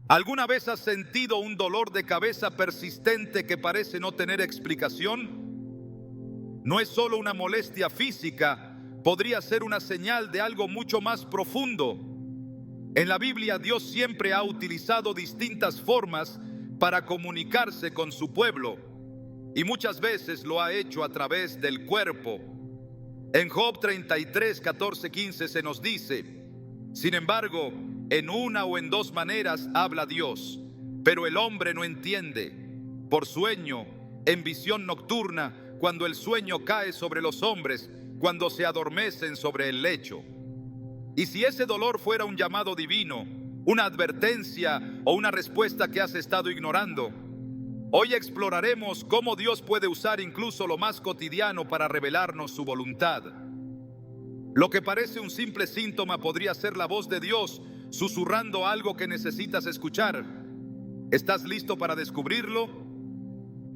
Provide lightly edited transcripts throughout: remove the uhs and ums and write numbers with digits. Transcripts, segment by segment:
¿Alguna vez has sentido un dolor de cabeza persistente que parece no tener explicación? No es solo una molestia física, podría ser una señal de algo mucho más profundo. En la Biblia, Dios siempre ha utilizado distintas formas para comunicarse con su pueblo, y muchas veces lo ha hecho a través del cuerpo. En Job 33, 14, 15 se nos dice: sin embargo, en una o en dos maneras habla Dios, pero el hombre no entiende. Por sueño, en visión nocturna, cuando el sueño cae sobre los hombres, cuando se adormecen sobre el lecho. Y si ese dolor fuera un llamado divino, una advertencia o una respuesta que has estado ignorando, hoy exploraremos cómo Dios puede usar incluso lo más cotidiano para revelarnos su voluntad. Lo que parece un simple síntoma podría ser la voz de Dios susurrando algo que necesitas escuchar. ¿Estás listo para descubrirlo?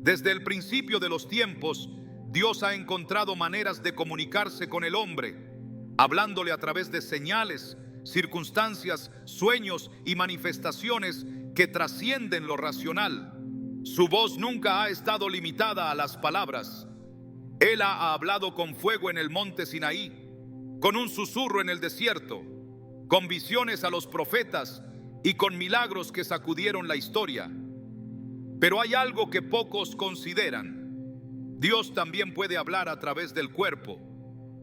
Desde el principio de los tiempos, Dios ha encontrado maneras de comunicarse con el hombre, hablándole a través de señales, circunstancias, sueños y manifestaciones que trascienden lo racional. Su voz nunca ha estado limitada a las palabras. Él ha hablado con fuego en el monte Sinaí, con un susurro en el desierto, con visiones a los profetas y con milagros que sacudieron la historia. Pero hay algo que pocos consideran. Dios también puede hablar a través del cuerpo,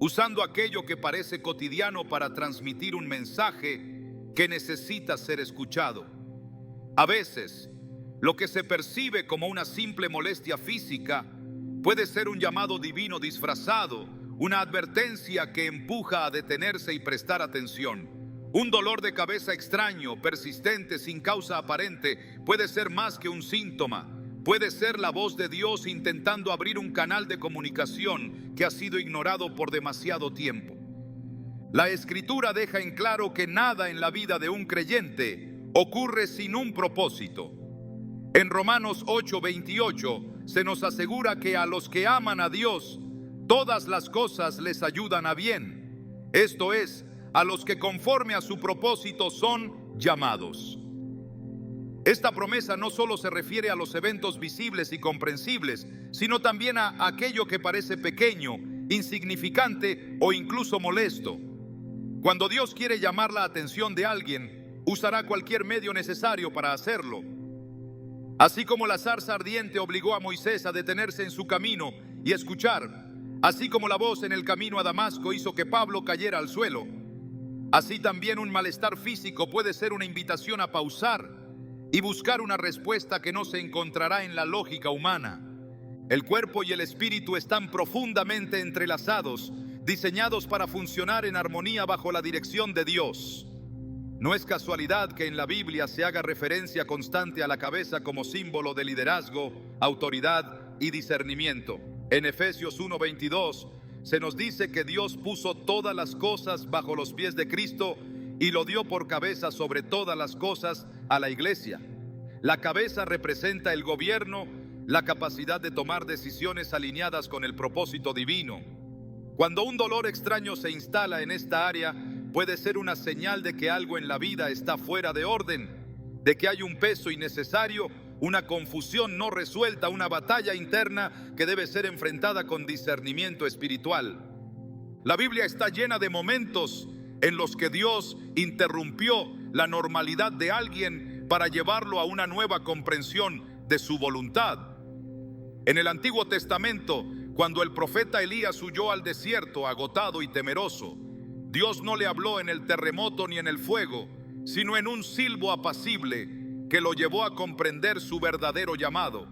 usando aquello que parece cotidiano para transmitir un mensaje que necesita ser escuchado. A veces, lo que se percibe como una simple molestia física puede ser un llamado divino disfrazado, una advertencia que empuja a detenerse y prestar atención. Un dolor de cabeza extraño, persistente, sin causa aparente, puede ser más que un síntoma. Puede ser la voz de Dios intentando abrir un canal de comunicación que ha sido ignorado por demasiado tiempo. La Escritura deja en claro que nada en la vida de un creyente ocurre sin un propósito. En Romanos 8:28 se nos asegura que a los que aman a Dios, todas las cosas les ayudan a bien. Esto es, a los que conforme a su propósito son llamados. Esta promesa no solo se refiere a los eventos visibles y comprensibles, sino también a aquello que parece pequeño, insignificante o incluso molesto. Cuando Dios quiere llamar la atención de alguien, usará cualquier medio necesario para hacerlo. Así como la zarza ardiente obligó a Moisés a detenerse en su camino y escuchar, así como la voz en el camino a Damasco hizo que Pablo cayera al suelo, así también un malestar físico puede ser una invitación a pausar y buscar una respuesta que no se encontrará en la lógica humana. El cuerpo y el espíritu están profundamente entrelazados, diseñados para funcionar en armonía bajo la dirección de Dios. No es casualidad que en la Biblia se haga referencia constante a la cabeza como símbolo de liderazgo, autoridad y discernimiento. En Efesios 1:22 se nos dice que Dios puso todas las cosas bajo los pies de Cristo y lo dio por cabeza sobre todas las cosas a la iglesia. La cabeza representa el gobierno, la capacidad de tomar decisiones alineadas con el propósito divino. Cuando un dolor extraño se instala en esta área, puede ser una señal de que algo en la vida está fuera de orden, de que hay un peso innecesario, una confusión no resuelta, una batalla interna que debe ser enfrentada con discernimiento espiritual. La Biblia está llena de momentos en los que Dios interrumpió la normalidad de alguien para llevarlo a una nueva comprensión de su voluntad. En el Antiguo Testamento, cuando el profeta Elías huyó al desierto agotado y temeroso, Dios no le habló en el terremoto ni en el fuego, sino en un silbo apacible que lo llevó a comprender su verdadero llamado.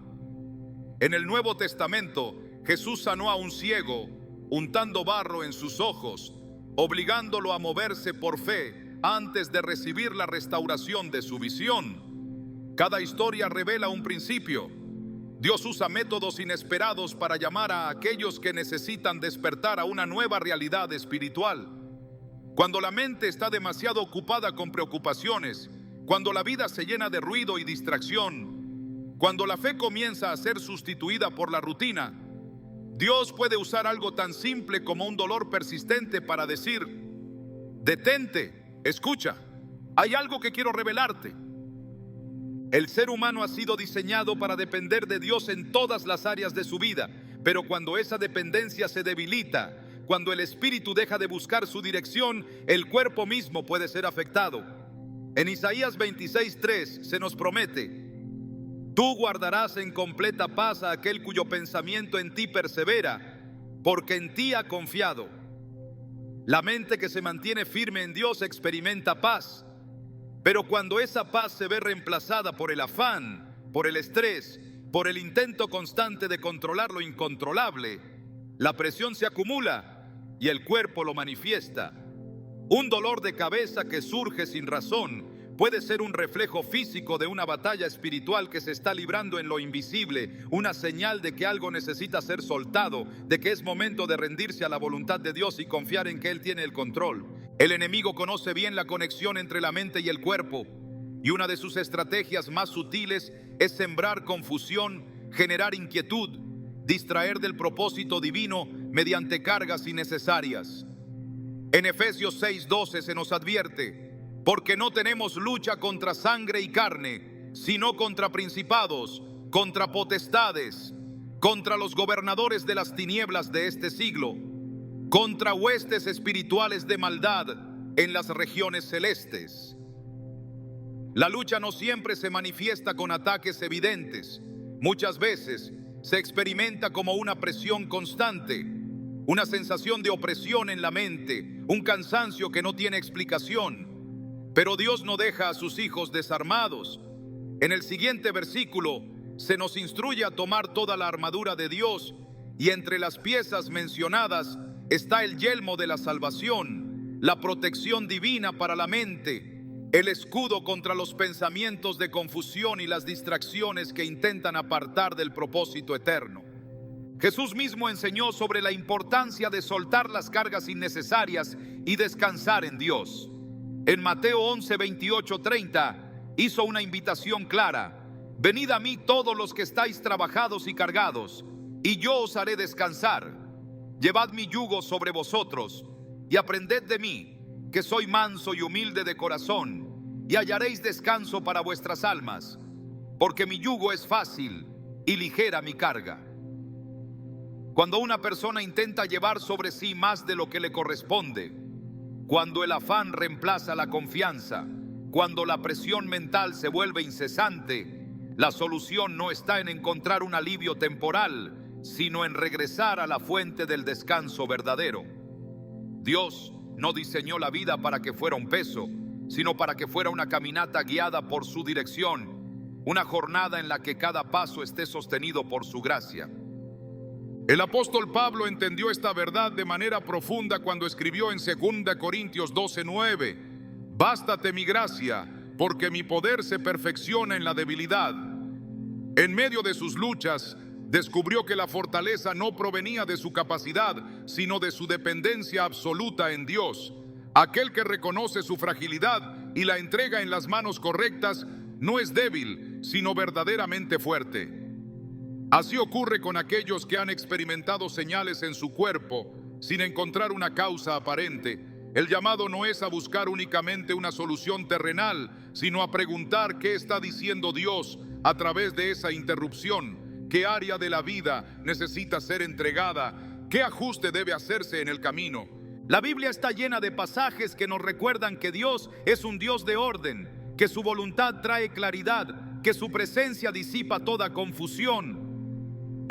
En el Nuevo Testamento, Jesús sanó a un ciego, untando barro en sus ojos, obligándolo a moverse por fe antes de recibir la restauración de su visión. Cada historia revela un principio. Dios usa métodos inesperados para llamar a aquellos que necesitan despertar a una nueva realidad espiritual. Cuando la mente está demasiado ocupada con preocupaciones, cuando la vida se llena de ruido y distracción, cuando la fe comienza a ser sustituida por la rutina, Dios puede usar algo tan simple como un dolor persistente para decir: detente, escucha, hay algo que quiero revelarte. El ser humano ha sido diseñado para depender de Dios en todas las áreas de su vida, pero cuando esa dependencia se debilita, cuando el espíritu deja de buscar su dirección, el cuerpo mismo puede ser afectado. En Isaías 26:3 se nos promete: tú guardarás en completa paz a aquel cuyo pensamiento en ti persevera, porque en ti ha confiado. La mente que se mantiene firme en Dios experimenta paz. Pero cuando esa paz se ve reemplazada por el afán, por el estrés, por el intento constante de controlar lo incontrolable, la presión se acumula y el cuerpo lo manifiesta. Un dolor de cabeza que surge sin razón puede ser un reflejo físico de una batalla espiritual que se está librando en lo invisible, una señal de que algo necesita ser soltado, de que es momento de rendirse a la voluntad de Dios y confiar en que Él tiene el control. El enemigo conoce bien la conexión entre la mente y el cuerpo, y una de sus estrategias más sutiles es sembrar confusión, generar inquietud, distraer del propósito divino mediante cargas innecesarias. En Efesios 6:12 se nos advierte: porque no tenemos lucha contra sangre y carne, sino contra principados, contra potestades, contra los gobernadores de las tinieblas de este siglo, contra huestes espirituales de maldad en las regiones celestes. La lucha no siempre se manifiesta con ataques evidentes. Muchas veces se experimenta como una presión constante, una sensación de opresión en la mente, un cansancio que no tiene explicación. Pero Dios no deja a sus hijos desarmados. En el siguiente versículo se nos instruye a tomar toda la armadura de Dios, y entre las piezas mencionadas está el yelmo de la salvación, la protección divina para la mente, el escudo contra los pensamientos de confusión y las distracciones que intentan apartar del propósito eterno. Jesús mismo enseñó sobre la importancia de soltar las cargas innecesarias y descansar en Dios. En Mateo 11:28-30 hizo una invitación clara: venid a mí todos los que estáis trabajados y cargados, y yo os haré descansar. Llevad mi yugo sobre vosotros, y aprended de mí, que soy manso y humilde de corazón, y hallaréis descanso para vuestras almas, porque mi yugo es fácil y ligera mi carga. Cuando una persona intenta llevar sobre sí más de lo que le corresponde, cuando el afán reemplaza la confianza, cuando la presión mental se vuelve incesante, la solución no está en encontrar un alivio temporal, sino en regresar a la fuente del descanso verdadero. Dios no diseñó la vida para que fuera un peso, sino para que fuera una caminata guiada por su dirección, una jornada en la que cada paso esté sostenido por su gracia. El apóstol Pablo entendió esta verdad de manera profunda cuando escribió en 2 Corintios 12:9: bástate mi gracia, porque mi poder se perfecciona en la debilidad. En medio de sus luchas, descubrió que la fortaleza no provenía de su capacidad, sino de su dependencia absoluta en Dios. Aquel que reconoce su fragilidad y la entrega en las manos correctas no es débil, sino verdaderamente fuerte. Así ocurre con aquellos que han experimentado señales en su cuerpo sin encontrar una causa aparente. El llamado no es a buscar únicamente una solución terrenal, sino a preguntar qué está diciendo Dios a través de esa interrupción, qué área de la vida necesita ser entregada, qué ajuste debe hacerse en el camino. La Biblia está llena de pasajes que nos recuerdan que Dios es un Dios de orden, que su voluntad trae claridad, que su presencia disipa toda confusión.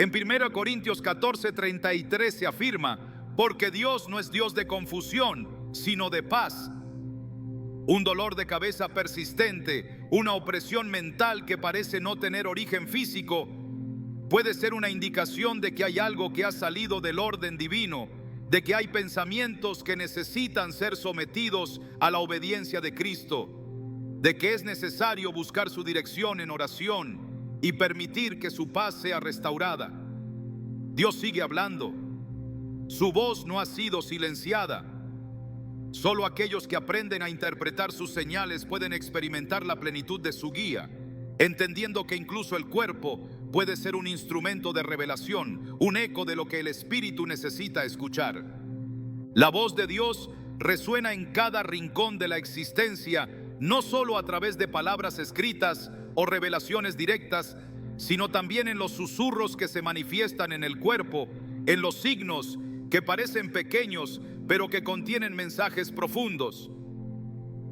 En 1 Corintios 14:33 se afirma: porque Dios no es Dios de confusión, sino de paz. Un dolor de cabeza persistente, una opresión mental que parece no tener origen físico, puede ser una indicación de que hay algo que ha salido del orden divino, de que hay pensamientos que necesitan ser sometidos a la obediencia de Cristo, de que es necesario buscar su dirección en oración y permitir que su paz sea restaurada. Dios sigue hablando. Su voz no ha sido silenciada. Solo aquellos que aprenden a interpretar sus señales pueden experimentar la plenitud de su guía, entendiendo que incluso el cuerpo puede ser un instrumento de revelación, un eco de lo que el espíritu necesita escuchar. La voz de Dios resuena en cada rincón de la existencia, no solo a través de palabras escritas o revelaciones directas, sino también en los susurros que se manifiestan en el cuerpo, en los signos que parecen pequeños, pero que contienen mensajes profundos.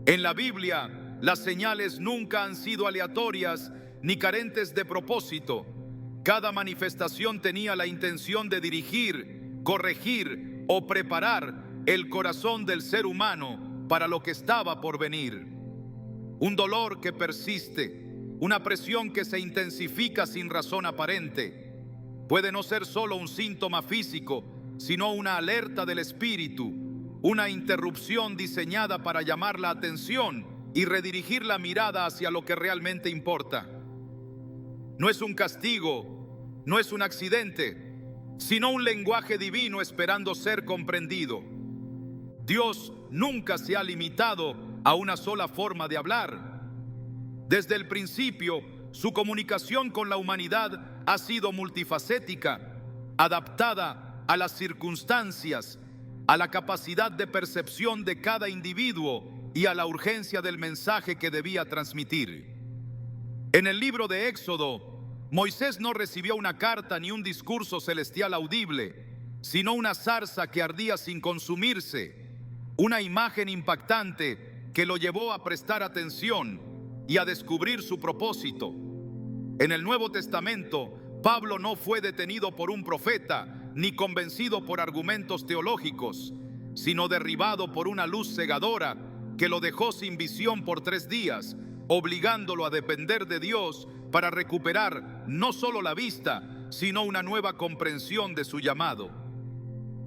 En la Biblia, las señales nunca han sido aleatorias ni carentes de propósito. Cada manifestación tenía la intención de dirigir, corregir o preparar el corazón del ser humano para lo que estaba por venir. Un dolor que persiste, una presión que se intensifica sin razón aparente, puede no ser solo un síntoma físico, sino una alerta del espíritu, una interrupción diseñada para llamar la atención y redirigir la mirada hacia lo que realmente importa. No es un castigo, no es un accidente, sino un lenguaje divino esperando ser comprendido. Dios nunca se ha limitado a una sola forma de hablar. Desde el principio, su comunicación con la humanidad ha sido multifacética, adaptada a las circunstancias, a la capacidad de percepción de cada individuo y a la urgencia del mensaje que debía transmitir. En el libro de Éxodo, Moisés no recibió una carta ni un discurso celestial audible, sino una zarza que ardía sin consumirse, una imagen impactante que lo llevó a prestar atención y a descubrir su propósito. En el Nuevo Testamento, Pablo no fue detenido por un profeta ni convencido por argumentos teológicos, sino derribado por una luz cegadora que lo dejó sin visión por 3 días, obligándolo a depender de Dios para recuperar no solo la vista, sino una nueva comprensión de su llamado.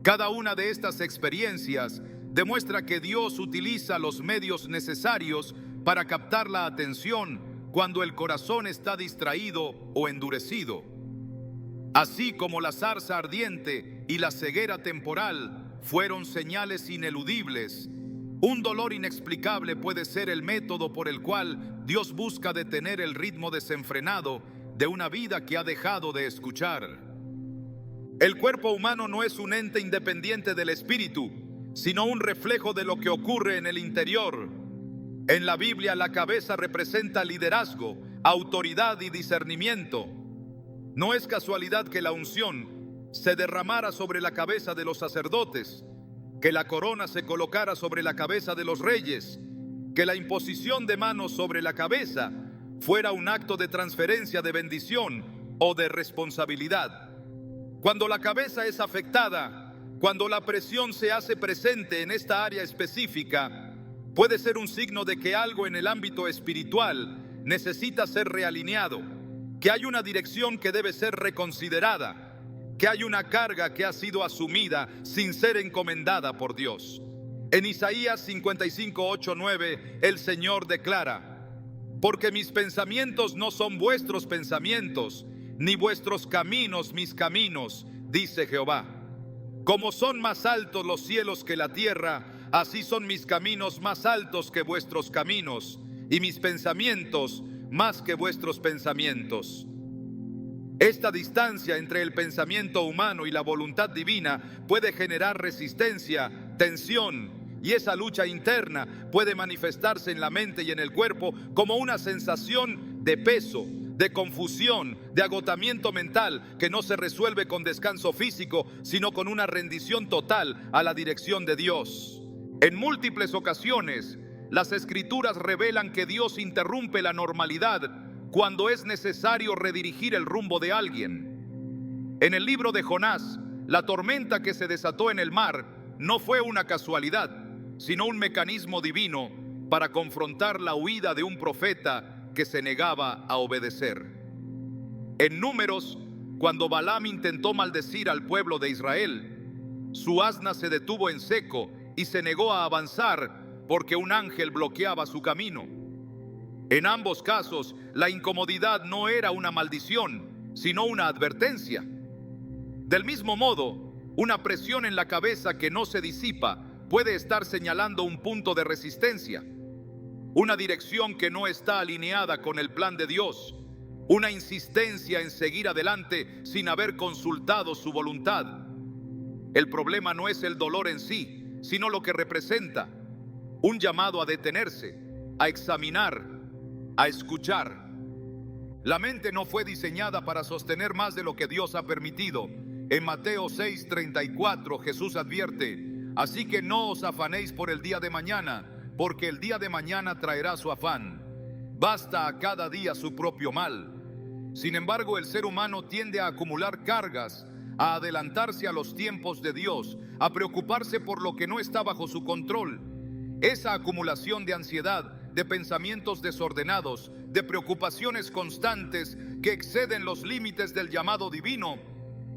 Cada una de estas experiencias demuestra que Dios utiliza los medios necesarios para captar la atención cuando el corazón está distraído o endurecido. Así como la zarza ardiente y la ceguera temporal fueron señales ineludibles, un dolor inexplicable puede ser el método por el cual Dios busca detener el ritmo desenfrenado de una vida que ha dejado de escuchar. El cuerpo humano no es un ente independiente del espíritu, sino un reflejo de lo que ocurre en el interior. En la Biblia, la cabeza representa liderazgo, autoridad y discernimiento. No es casualidad que la unción se derramara sobre la cabeza de los sacerdotes, que la corona se colocara sobre la cabeza de los reyes, que la imposición de manos sobre la cabeza fuera un acto de transferencia de bendición o de responsabilidad. Cuando la cabeza es afectada, cuando la presión se hace presente en esta área específica, puede ser un signo de que algo en el ámbito espiritual necesita ser realineado, que hay una dirección que debe ser reconsiderada, que hay una carga que ha sido asumida sin ser encomendada por Dios. En Isaías 55, 8, 9, el Señor declara: porque mis pensamientos no son vuestros pensamientos, ni vuestros caminos mis caminos, dice Jehová. Como son más altos los cielos que la tierra, así son mis caminos más altos que vuestros caminos, y mis pensamientos más que vuestros pensamientos. Esta distancia entre el pensamiento humano y la voluntad divina puede generar resistencia, tensión, y esa lucha interna puede manifestarse en la mente y en el cuerpo como una sensación de peso, de confusión, de agotamiento mental que no se resuelve con descanso físico, sino con una rendición total a la dirección de Dios. En múltiples ocasiones, las Escrituras revelan que Dios interrumpe la normalidad cuando es necesario redirigir el rumbo de alguien. En el libro de Jonás, la tormenta que se desató en el mar no fue una casualidad, sino un mecanismo divino para confrontar la huida de un profeta que se negaba a obedecer. En Números, cuando Balaam intentó maldecir al pueblo de Israel, su asna se detuvo en seco y se negó a avanzar porque un ángel bloqueaba su camino. En ambos casos, la incomodidad no era una maldición, sino una advertencia. Del mismo modo, una presión en la cabeza que no se disipa puede estar señalando un punto de resistencia, una dirección que no está alineada con el plan de Dios, una insistencia en seguir adelante sin haber consultado su voluntad. El problema no es el dolor en sí, sino lo que representa: un llamado a detenerse, a examinar, a escuchar. La mente no fue diseñada para sostener más de lo que Dios ha permitido. En Mateo 6:34 Jesús advierte: así que no os afanéis por el día de mañana, porque el día de mañana traerá su afán. Basta a cada día su propio mal. Sin embargo, el ser humano tiende a acumular cargas, a adelantarse a los tiempos de Dios, a preocuparse por lo que no está bajo su control. Esa acumulación de ansiedad, de pensamientos desordenados, de preocupaciones constantes que exceden los límites del llamado divino,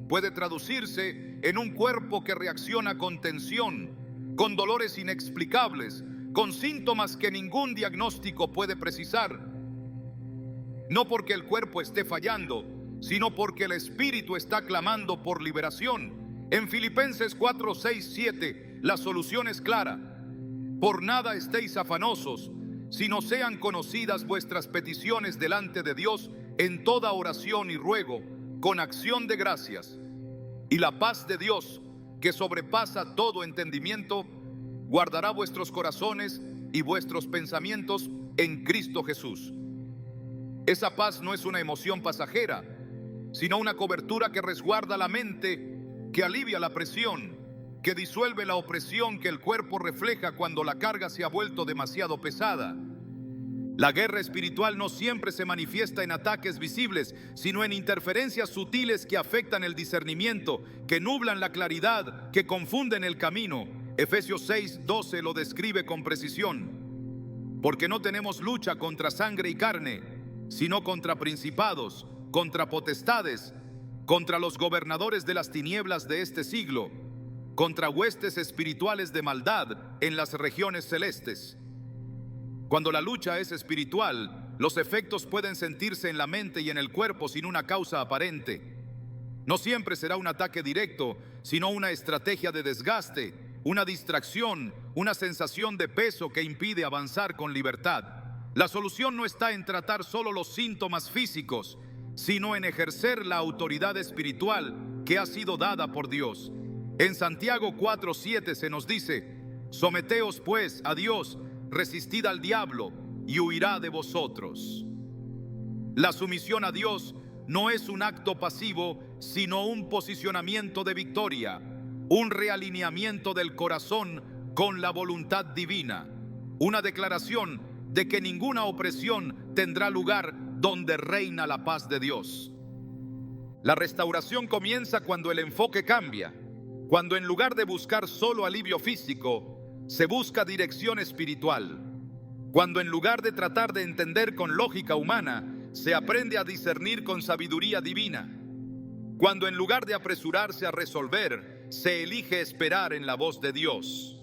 puede traducirse en un cuerpo que reacciona con tensión, con dolores inexplicables, con síntomas que ningún diagnóstico puede precisar. No porque el cuerpo esté fallando, sino porque el espíritu está clamando por liberación. En Filipenses 4, 6, 7, la solución es clara. Por nada estéis afanosos, sino sean conocidas vuestras peticiones delante de Dios en toda oración y ruego, con acción de gracias. Y la paz de Dios, que sobrepasa todo entendimiento, guardará vuestros corazones y vuestros pensamientos en Cristo Jesús. Esa paz no es una emoción pasajera, sino una cobertura que resguarda la mente, que alivia la presión, que disuelve la opresión que el cuerpo refleja cuando la carga se ha vuelto demasiado pesada. La guerra espiritual no siempre se manifiesta en ataques visibles, sino en interferencias sutiles que afectan el discernimiento, que nublan la claridad, que confunden el camino. Efesios 6:12 lo describe con precisión. Porque no tenemos lucha contra sangre y carne, sino contra principados, contra potestades, contra los gobernadores de las tinieblas de este siglo, contra huestes espirituales de maldad en las regiones celestes. Cuando la lucha es espiritual, los efectos pueden sentirse en la mente y en el cuerpo sin una causa aparente. No siempre será un ataque directo, sino una estrategia de desgaste, una distracción, una sensación de peso que impide avanzar con libertad. La solución no está en tratar solo los síntomas físicos, sino en ejercer la autoridad espiritual que ha sido dada por Dios. En Santiago 4:7 se nos dice: someteos pues a Dios, resistid al diablo y huirá de vosotros. La sumisión a Dios no es un acto pasivo, sino un posicionamiento de victoria, un realineamiento del corazón con la voluntad divina, una declaración de que ninguna opresión tendrá lugar donde reina la paz de Dios. La restauración comienza cuando el enfoque cambia, cuando en lugar de buscar solo alivio físico, se busca dirección espiritual, cuando en lugar de tratar de entender con lógica humana, se aprende a discernir con sabiduría divina, cuando en lugar de apresurarse a resolver, se elige esperar en la voz de Dios.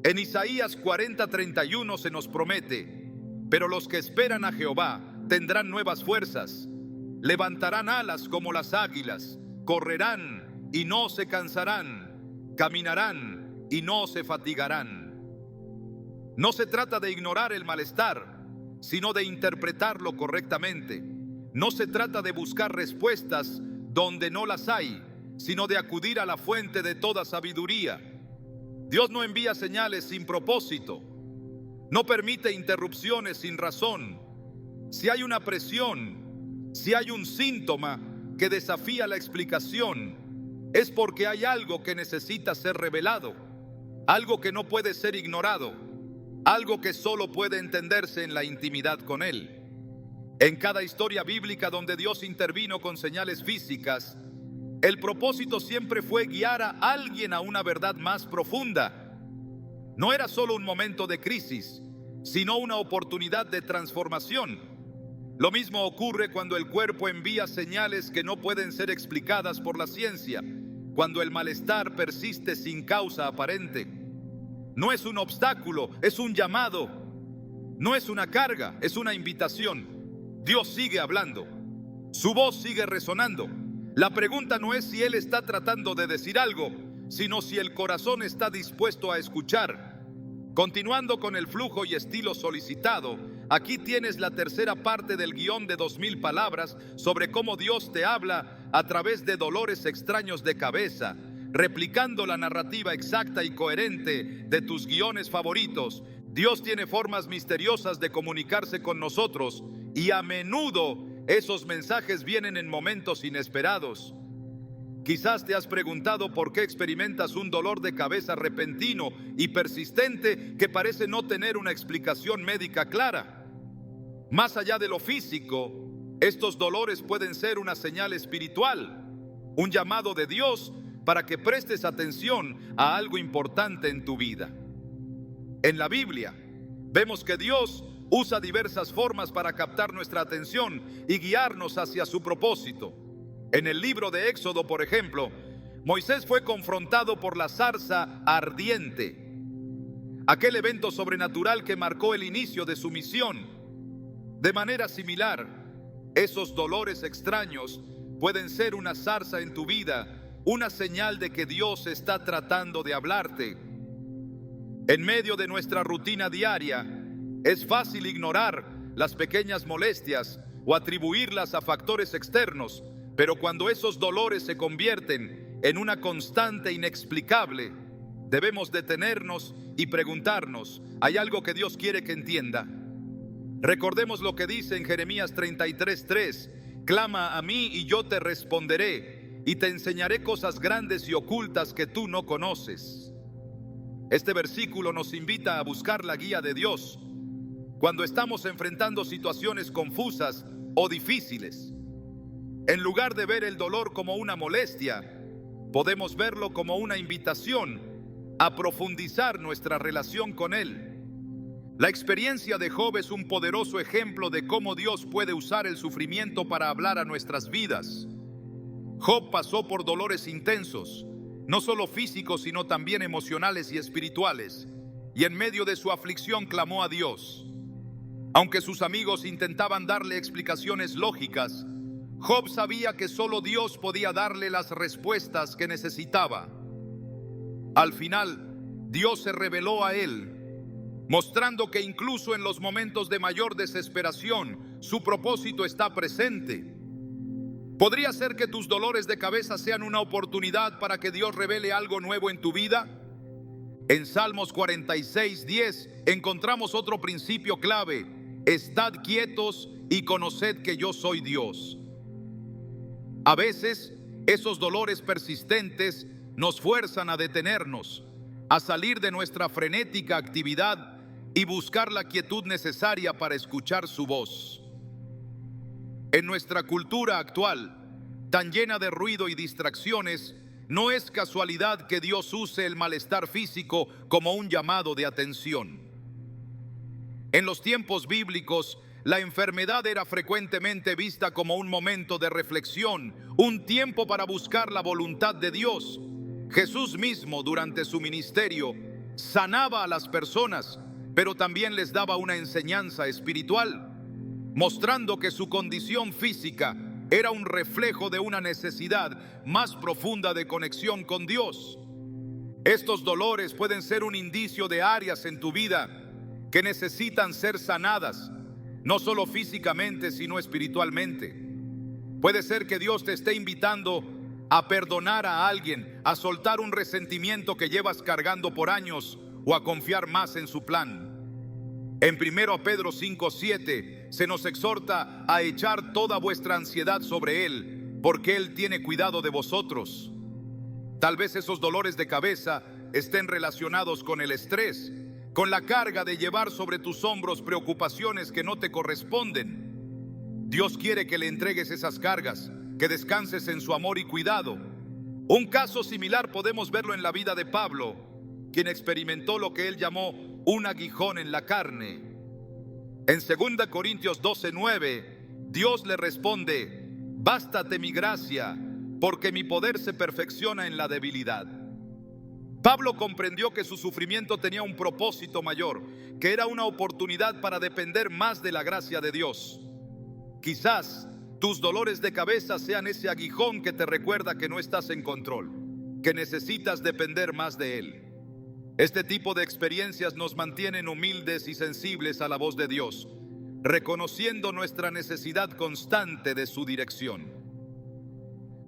En Isaías 40:31 se nos promete: pero los que esperan a Jehová tendrán nuevas fuerzas, levantarán alas como las águilas, correrán y no se cansarán, caminarán y no se fatigarán. No se trata de ignorar el malestar, sino de interpretarlo correctamente. No se trata de buscar respuestas donde no las hay, sino de acudir a la fuente de toda sabiduría. Dios no envía señales sin propósito, no permite interrupciones sin razón. Si hay una presión, si hay un síntoma que desafía la explicación, es porque hay algo que necesita ser revelado, algo que no puede ser ignorado, algo que solo puede entenderse en la intimidad con Él. En cada historia bíblica donde Dios intervino con señales físicas, el propósito siempre fue guiar a alguien a una verdad más profunda. No era solo un momento de crisis, sino una oportunidad de transformación. Lo mismo ocurre cuando el cuerpo envía señales que no pueden ser explicadas por la ciencia, cuando el malestar persiste sin causa aparente. No es un obstáculo, es un llamado. No es una carga, es una invitación. Dios sigue hablando. Su voz sigue resonando. La pregunta no es si Él está tratando de decir algo, sino si el corazón está dispuesto a escuchar. Continuando con el flujo y estilo solicitado, aquí tienes la tercera parte del guión de 2000 palabras sobre cómo Dios te habla a través de dolores extraños de cabeza, replicando la narrativa exacta y coherente de tus guiones favoritos. Dios tiene formas misteriosas de comunicarse con nosotros y a menudo esos mensajes vienen en momentos inesperados. Quizás te has preguntado por qué experimentas un dolor de cabeza repentino y persistente que parece no tener una explicación médica clara. Más allá de lo físico, estos dolores pueden ser una señal espiritual, un llamado de Dios para que prestes atención a algo importante en tu vida. En la Biblia, vemos que Dios usa diversas formas para captar nuestra atención y guiarnos hacia su propósito. En el libro de Éxodo, por ejemplo, Moisés fue confrontado por la zarza ardiente, aquel evento sobrenatural que marcó el inicio de su misión. De manera similar, esos dolores extraños pueden ser una zarza en tu vida, una señal de que Dios está tratando de hablarte. En medio de nuestra rutina diaria, es fácil ignorar las pequeñas molestias o atribuirlas a factores externos, pero cuando esos dolores se convierten en una constante inexplicable, debemos detenernos y preguntarnos, ¿hay algo que Dios quiere que entienda? Recordemos lo que dice en Jeremías 33:3, clama a mí y yo te responderé, y te enseñaré cosas grandes y ocultas que tú no conoces. Este versículo nos invita a buscar la guía de Dios cuando estamos enfrentando situaciones confusas o difíciles. En lugar de ver el dolor como una molestia, podemos verlo como una invitación a profundizar nuestra relación con Él. La experiencia de Job es un poderoso ejemplo de cómo Dios puede usar el sufrimiento para hablar a nuestras vidas. Job pasó por dolores intensos, no solo físicos, sino también emocionales y espirituales, y en medio de su aflicción clamó a Dios. Aunque sus amigos intentaban darle explicaciones lógicas, Job sabía que solo Dios podía darle las respuestas que necesitaba. Al final, Dios se reveló a él, mostrando que incluso en los momentos de mayor desesperación, su propósito está presente. ¿Podría ser que tus dolores de cabeza sean una oportunidad para que Dios revele algo nuevo en tu vida? En Salmos 46:10 encontramos otro principio clave: estad quietos y conoced que yo soy Dios. A veces, esos dolores persistentes nos fuerzan a detenernos, a salir de nuestra frenética actividad y buscar la quietud necesaria para escuchar su voz. En nuestra cultura actual, tan llena de ruido y distracciones, no es casualidad que Dios use el malestar físico como un llamado de atención. En los tiempos bíblicos, la enfermedad era frecuentemente vista como un momento de reflexión, un tiempo para buscar la voluntad de Dios. Jesús mismo, durante su ministerio, sanaba a las personas, pero también les daba una enseñanza espiritual, mostrando que su condición física era un reflejo de una necesidad más profunda de conexión con Dios. Estos dolores pueden ser un indicio de áreas en tu vida que necesitan ser sanadas, no solo físicamente, sino espiritualmente. Puede ser que Dios te esté invitando a perdonar a alguien, a soltar un resentimiento que llevas cargando por años o a confiar más en su plan. En 1 Pedro 5:7 se nos exhorta a echar toda vuestra ansiedad sobre Él, porque Él tiene cuidado de vosotros. Tal vez esos dolores de cabeza estén relacionados con el estrés, con la carga de llevar sobre tus hombros preocupaciones que no te corresponden. Dios quiere que le entregues esas cargas, que descanses en su amor y cuidado. Un caso similar podemos verlo en la vida de Pablo, quien experimentó lo que él llamó un aguijón en la carne. En 2 Corintios 12:9, Dios le responde: bástate mi gracia, porque mi poder se perfecciona en la debilidad. Pablo comprendió que su sufrimiento tenía un propósito mayor, que era una oportunidad para depender más de la gracia de Dios. Quizás tus dolores de cabeza sean ese aguijón que te recuerda que no estás en control, que necesitas depender más de Él. Este tipo de experiencias nos mantienen humildes y sensibles a la voz de Dios, reconociendo nuestra necesidad constante de su dirección.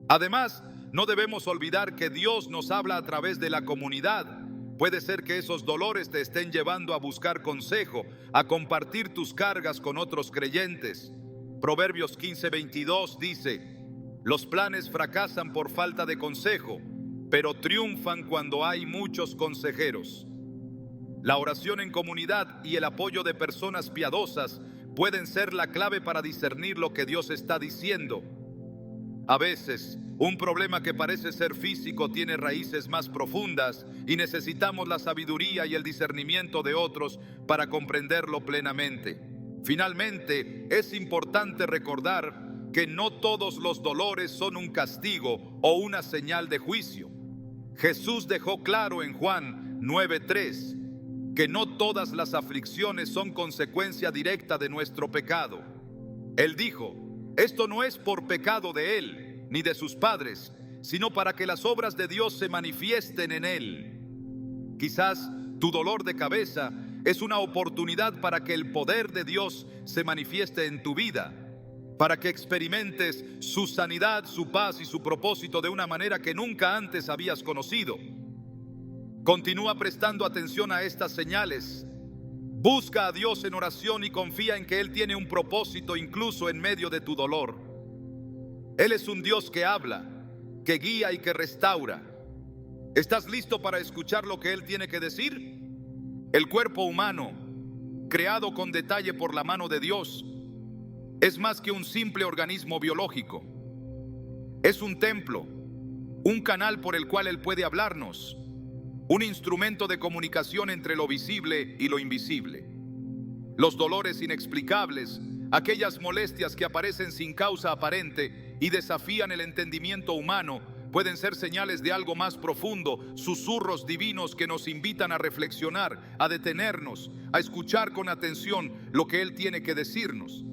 Además, no debemos olvidar que Dios nos habla a través de la comunidad. Puede ser que esos dolores te estén llevando a buscar consejo, a compartir tus cargas con otros creyentes. Proverbios 15:22 dice: los planes fracasan por falta de consejo, pero triunfan cuando hay muchos consejeros. La oración en comunidad y el apoyo de personas piadosas pueden ser la clave para discernir lo que Dios está diciendo. A veces, un problema que parece ser físico tiene raíces más profundas y necesitamos la sabiduría y el discernimiento de otros para comprenderlo plenamente. Finalmente, es importante recordar que no todos los dolores son un castigo o una señal de juicio. Jesús dejó claro en Juan 9:3 que no todas las aflicciones son consecuencia directa de nuestro pecado. Él dijo: esto no es por pecado de él ni de sus padres, sino para que las obras de Dios se manifiesten en él. Quizás tu dolor de cabeza es una oportunidad para que el poder de Dios se manifieste en tu vida, para que experimentes su sanidad, su paz y su propósito de una manera que nunca antes habías conocido. Continúa prestando atención a estas señales. Busca a Dios en oración y confía en que Él tiene un propósito incluso en medio de tu dolor. Él es un Dios que habla, que guía y que restaura. ¿Estás listo para escuchar lo que Él tiene que decir? El cuerpo humano, creado con detalle por la mano de Dios, es más que un simple organismo biológico. Es un templo, un canal por el cual Él puede hablarnos, un instrumento de comunicación entre lo visible y lo invisible. Los dolores inexplicables, aquellas molestias que aparecen sin causa aparente y desafían el entendimiento humano, pueden ser señales de algo más profundo, susurros divinos que nos invitan a reflexionar, a detenernos, a escuchar con atención lo que Él tiene que decirnos.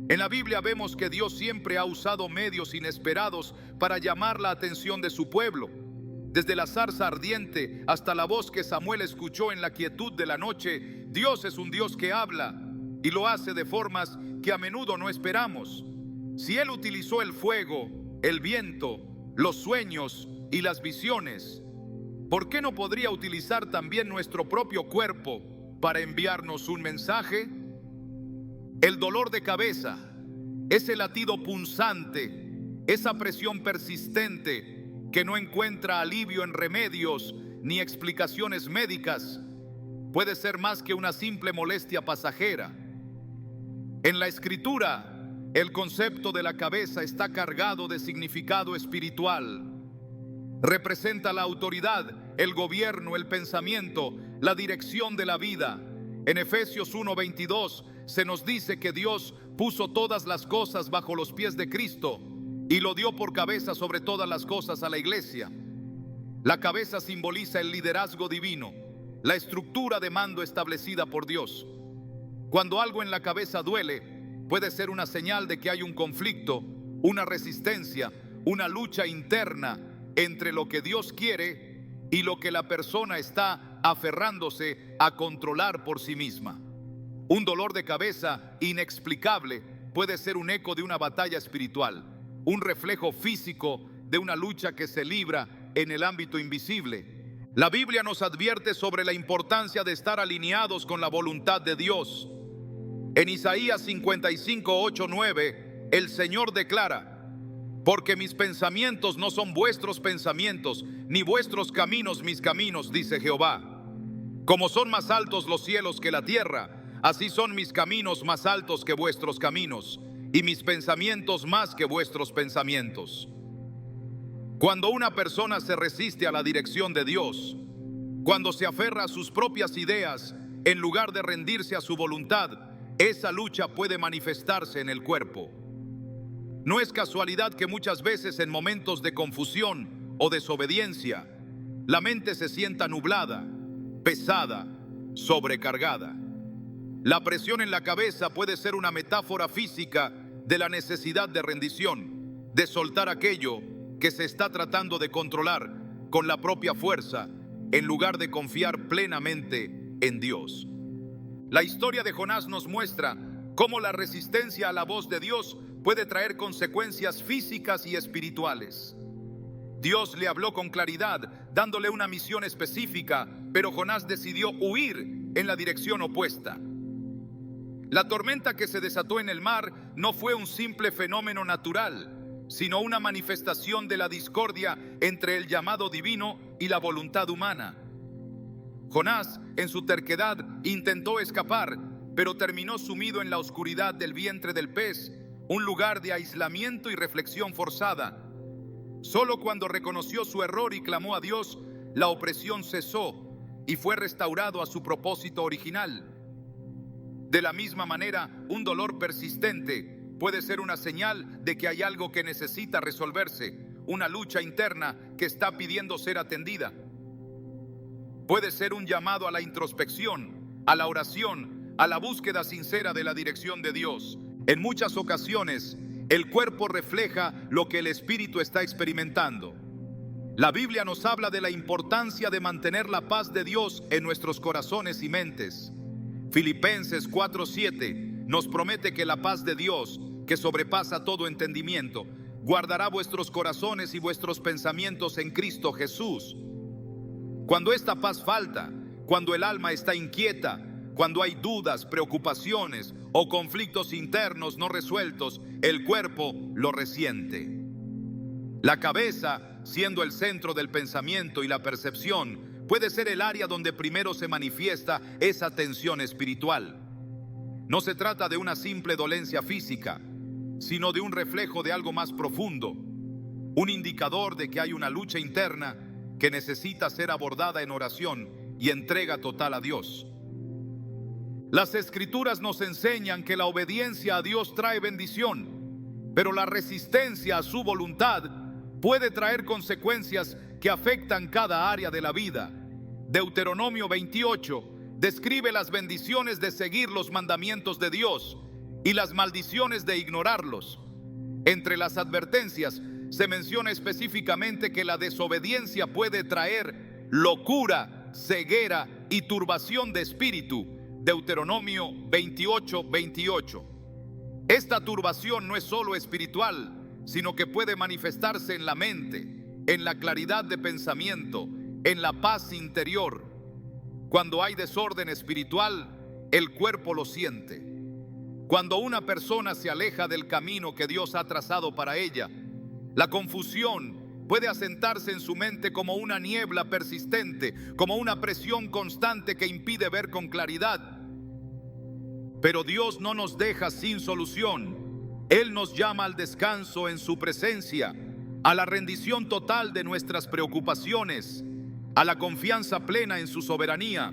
En la Biblia vemos que Dios siempre ha usado medios inesperados para llamar la atención de su pueblo. Desde la zarza ardiente hasta la voz que Samuel escuchó en la quietud de la noche, Dios es un Dios que habla y lo hace de formas que a menudo no esperamos. Si Él utilizó el fuego, el viento, los sueños y las visiones, ¿por qué no podría utilizar también nuestro propio cuerpo para enviarnos un mensaje? El dolor de cabeza, ese latido punzante, esa presión persistente que no encuentra alivio en remedios ni explicaciones médicas, puede ser más que una simple molestia pasajera. En la Escritura, el concepto de la cabeza está cargado de significado espiritual. Representa la autoridad, el gobierno, el pensamiento, la dirección de la vida. En Efesios 1:22 se nos dice que Dios puso todas las cosas bajo los pies de Cristo y lo dio por cabeza sobre todas las cosas a la iglesia. La cabeza simboliza el liderazgo divino, la estructura de mando establecida por Dios. Cuando algo en la cabeza duele, puede ser una señal de que hay un conflicto, una resistencia, una lucha interna entre lo que Dios quiere y lo que la persona está aferrándose a controlar por sí misma. Un dolor de cabeza inexplicable puede ser un eco de una batalla espiritual, un reflejo físico de una lucha que se libra en el ámbito invisible. La Biblia nos advierte sobre la importancia de estar alineados con la voluntad de Dios. En Isaías 55:8-9, el Señor declara: porque mis pensamientos no son vuestros pensamientos, ni vuestros caminos mis caminos, dice Jehová. Como son más altos los cielos que la tierra, así son mis caminos más altos que vuestros caminos, y mis pensamientos más que vuestros pensamientos. Cuando una persona se resiste a la dirección de Dios, cuando se aferra a sus propias ideas en lugar de rendirse a su voluntad, esa lucha puede manifestarse en el cuerpo. No es casualidad que muchas veces en momentos de confusión o desobediencia, la mente se sienta nublada, pesada, sobrecargada. La presión en la cabeza puede ser una metáfora física de la necesidad de rendición, de soltar aquello que se está tratando de controlar con la propia fuerza, en lugar de confiar plenamente en Dios. La historia de Jonás nos muestra cómo la resistencia a la voz de Dios puede traer consecuencias físicas y espirituales. Dios le habló con claridad, dándole una misión específica, pero Jonás decidió huir en la dirección opuesta. La tormenta que se desató en el mar no fue un simple fenómeno natural, sino una manifestación de la discordia entre el llamado divino y la voluntad humana. Jonás, en su terquedad, intentó escapar, pero terminó sumido en la oscuridad del vientre del pez, un lugar de aislamiento y reflexión forzada. Solo cuando reconoció su error y clamó a Dios, la opresión cesó y fue restaurado a su propósito original. De la misma manera, un dolor persistente puede ser una señal de que hay algo que necesita resolverse, una lucha interna que está pidiendo ser atendida. Puede ser un llamado a la introspección, a la oración, a la búsqueda sincera de la dirección de Dios. En muchas ocasiones, el cuerpo refleja lo que el espíritu está experimentando. La Biblia nos habla de la importancia de mantener la paz de Dios en nuestros corazones y mentes. Filipenses 4:7 nos promete que la paz de Dios, que sobrepasa todo entendimiento, guardará vuestros corazones y vuestros pensamientos en Cristo Jesús. Cuando esta paz falta, cuando el alma está inquieta, cuando hay dudas, preocupaciones o conflictos internos no resueltos, el cuerpo lo resiente. La cabeza, siendo el centro del pensamiento y la percepción, puede ser el área donde primero se manifiesta esa tensión espiritual. No se trata de una simple dolencia física, sino de un reflejo de algo más profundo, un indicador de que hay una lucha interna que necesita ser abordada en oración y entrega total a Dios. Las Escrituras nos enseñan que la obediencia a Dios trae bendición, pero la resistencia a su voluntad puede traer consecuencias que afectan cada área de la vida. Deuteronomio 28 describe las bendiciones de seguir los mandamientos de Dios y las maldiciones de ignorarlos. Entre las advertencias se menciona específicamente que la desobediencia puede traer locura, ceguera y turbación de espíritu. Deuteronomio 28:28. Esta turbación no es solo espiritual, sino que puede manifestarse en la mente, en la claridad de pensamiento, en la paz interior. Cuando hay desorden espiritual, el cuerpo lo siente. Cuando una persona se aleja del camino que Dios ha trazado para ella, la confusión puede asentarse en su mente como una niebla persistente, como una presión constante que impide ver con claridad. Pero Dios no nos deja sin solución. Él nos llama al descanso en su presencia, a la rendición total de nuestras preocupaciones, a la confianza plena en su soberanía.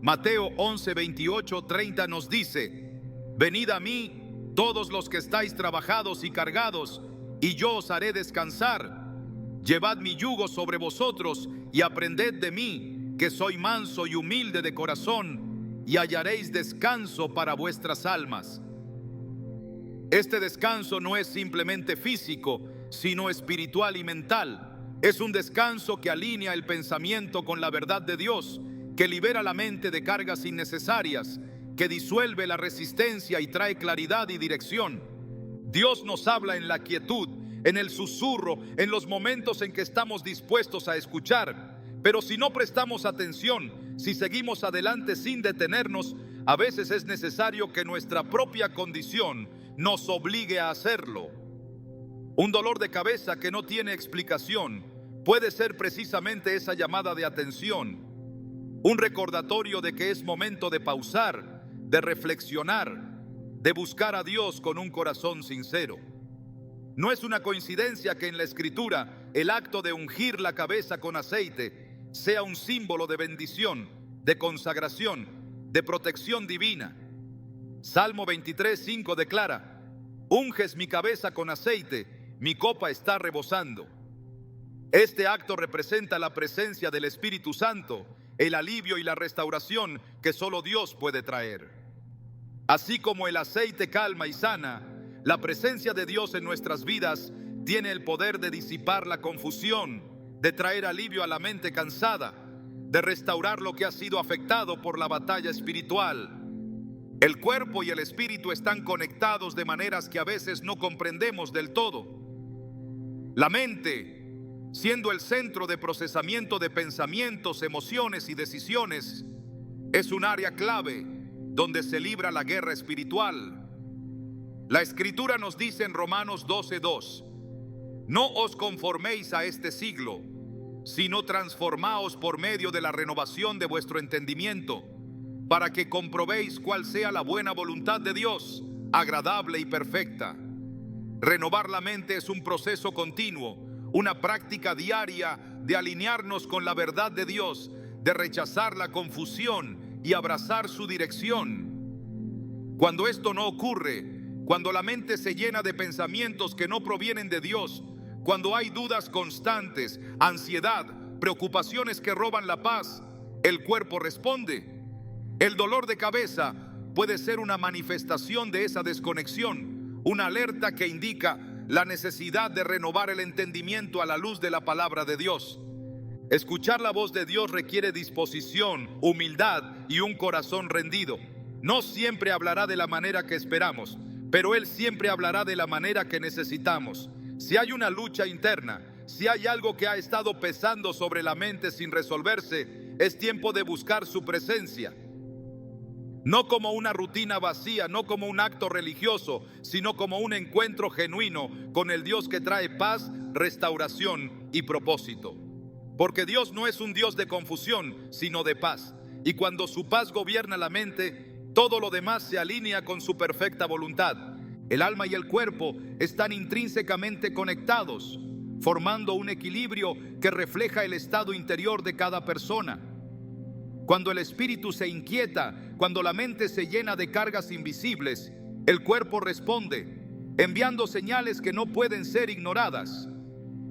Mateo 11:28-30 nos dice: venid a mí todos los que estáis trabajados y cargados, y yo os haré descansar. Llevad mi yugo sobre vosotros y aprended de mí, que soy manso y humilde de corazón, y hallaréis descanso para vuestras almas. Este descanso no es simplemente físico, sino espiritual y mental. Es un descanso que alinea el pensamiento con la verdad de Dios, que libera la mente de cargas innecesarias, que disuelve la resistencia y trae claridad y dirección. Dios nos habla en la quietud, en el susurro, en los momentos en que estamos dispuestos a escuchar. Pero si no prestamos atención, si seguimos adelante sin detenernos, a veces es necesario que nuestra propia condición nos obligue a hacerlo. Un dolor de cabeza que no tiene explicación puede ser precisamente esa llamada de atención, un recordatorio de que es momento de pausar, de reflexionar, de buscar a Dios con un corazón sincero. No es una coincidencia que en la Escritura el acto de ungir la cabeza con aceite sea un símbolo de bendición, de consagración, de protección divina. Salmo 23:5 declara: unges mi cabeza con aceite, mi copa está rebosando. Este acto representa la presencia del Espíritu Santo, el alivio y la restauración que solo Dios puede traer. Así como el aceite calma y sana, la presencia de Dios en nuestras vidas tiene el poder de disipar la confusión, de traer alivio a la mente cansada, de restaurar lo que ha sido afectado por la batalla espiritual. El cuerpo y el espíritu están conectados de maneras que a veces no comprendemos del todo. La mente, siendo el centro de procesamiento de pensamientos, emociones y decisiones, es un área clave. donde se libra la guerra espiritual. La Escritura nos dice en Romanos 12:2: no os conforméis a este siglo, sino transformaos por medio de la renovación de vuestro entendimiento, para que comprobéis cuál sea la buena voluntad de Dios, agradable y perfecta. Renovar la mente es un proceso continuo, una práctica diaria de alinearnos con la verdad de Dios, de rechazar la confusión y abrazar su dirección. Cuando esto no ocurre, cuando la mente se llena de pensamientos que no provienen de Dios, cuando hay dudas constantes, ansiedad, preocupaciones que roban la paz, el cuerpo responde. El dolor de cabeza puede ser una manifestación de esa desconexión, una alerta que indica la necesidad de renovar el entendimiento a la luz de la palabra de Dios. Escuchar la voz de Dios requiere disposición, humildad y un corazón rendido. No siempre hablará de la manera que esperamos, pero Él siempre hablará de la manera que necesitamos. Si hay una lucha interna, si hay algo que ha estado pesando sobre la mente sin resolverse, es tiempo de buscar su presencia. No como una rutina vacía, no como un acto religioso, sino como un encuentro genuino con el Dios que trae paz, restauración y propósito. Porque Dios no es un Dios de confusión, sino de paz. Y cuando su paz gobierna la mente, todo lo demás se alinea con su perfecta voluntad. El alma y el cuerpo están intrínsecamente conectados, formando un equilibrio que refleja el estado interior de cada persona. Cuando el espíritu se inquieta, cuando la mente se llena de cargas invisibles, el cuerpo responde, enviando señales que no pueden ser ignoradas.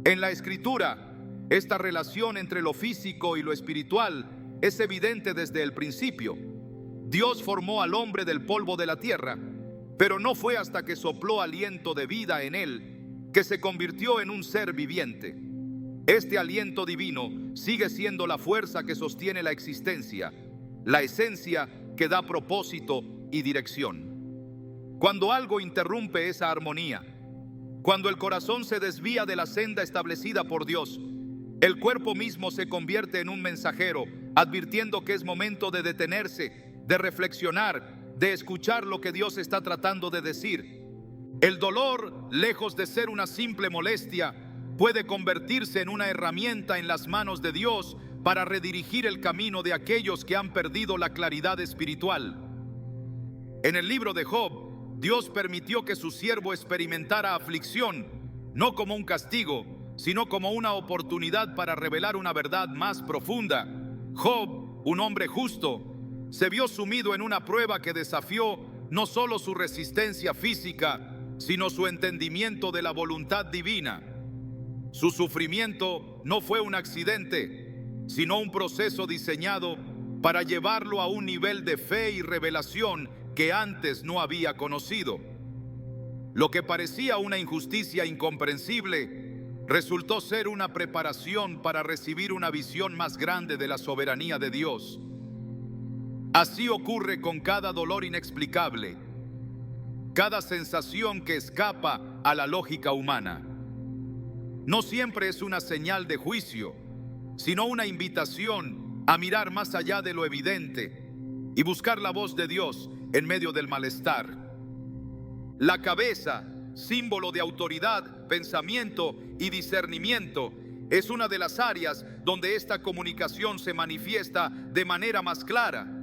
En la Escritura, esta relación entre lo físico y lo espiritual es evidente desde el principio. Dios formó al hombre del polvo de la tierra, pero no fue hasta que sopló aliento de vida en él que se convirtió en un ser viviente. Este aliento divino sigue siendo la fuerza que sostiene la existencia, la esencia que da propósito y dirección. Cuando algo interrumpe esa armonía, cuando el corazón se desvía de la senda establecida por Dios, el cuerpo mismo se convierte en un mensajero, advirtiendo que es momento de detenerse, de reflexionar, de escuchar lo que Dios está tratando de decir. El dolor, lejos de ser una simple molestia, puede convertirse en una herramienta en las manos de Dios para redirigir el camino de aquellos que han perdido la claridad espiritual. En el libro de Job, Dios permitió que su siervo experimentara aflicción, no como un castigo, sino como una oportunidad para revelar una verdad más profunda. Job, un hombre justo, se vio sumido en una prueba que desafió no solo su resistencia física, sino su entendimiento de la voluntad divina. Su sufrimiento no fue un accidente, sino un proceso diseñado para llevarlo a un nivel de fe y revelación que antes no había conocido. Lo que parecía una injusticia incomprensible resultó ser una preparación para recibir una visión más grande de la soberanía de Dios. Así ocurre con cada dolor inexplicable, cada sensación que escapa a la lógica humana. No siempre es una señal de juicio, sino una invitación a mirar más allá de lo evidente y buscar la voz de Dios en medio del malestar. La cabeza, símbolo de autoridad, pensamiento y discernimiento, es una de las áreas donde esta comunicación se manifiesta de manera más clara.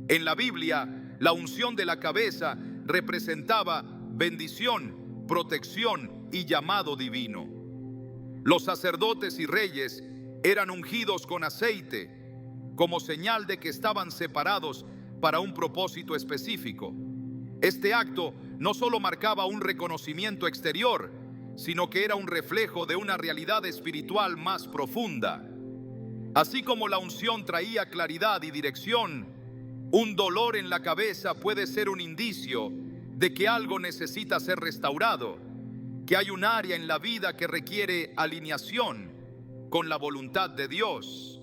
En la Biblia, la unción de la cabeza representaba bendición, protección y llamado divino. Los sacerdotes y reyes eran ungidos con aceite como señal de que estaban separados para un propósito específico. Este acto no solo marcaba un reconocimiento exterior, sino que era un reflejo de una realidad espiritual más profunda. Así como la unción traía claridad y dirección, un dolor en la cabeza puede ser un indicio de que algo necesita ser restaurado, que hay un área en la vida que requiere alineación con la voluntad de Dios.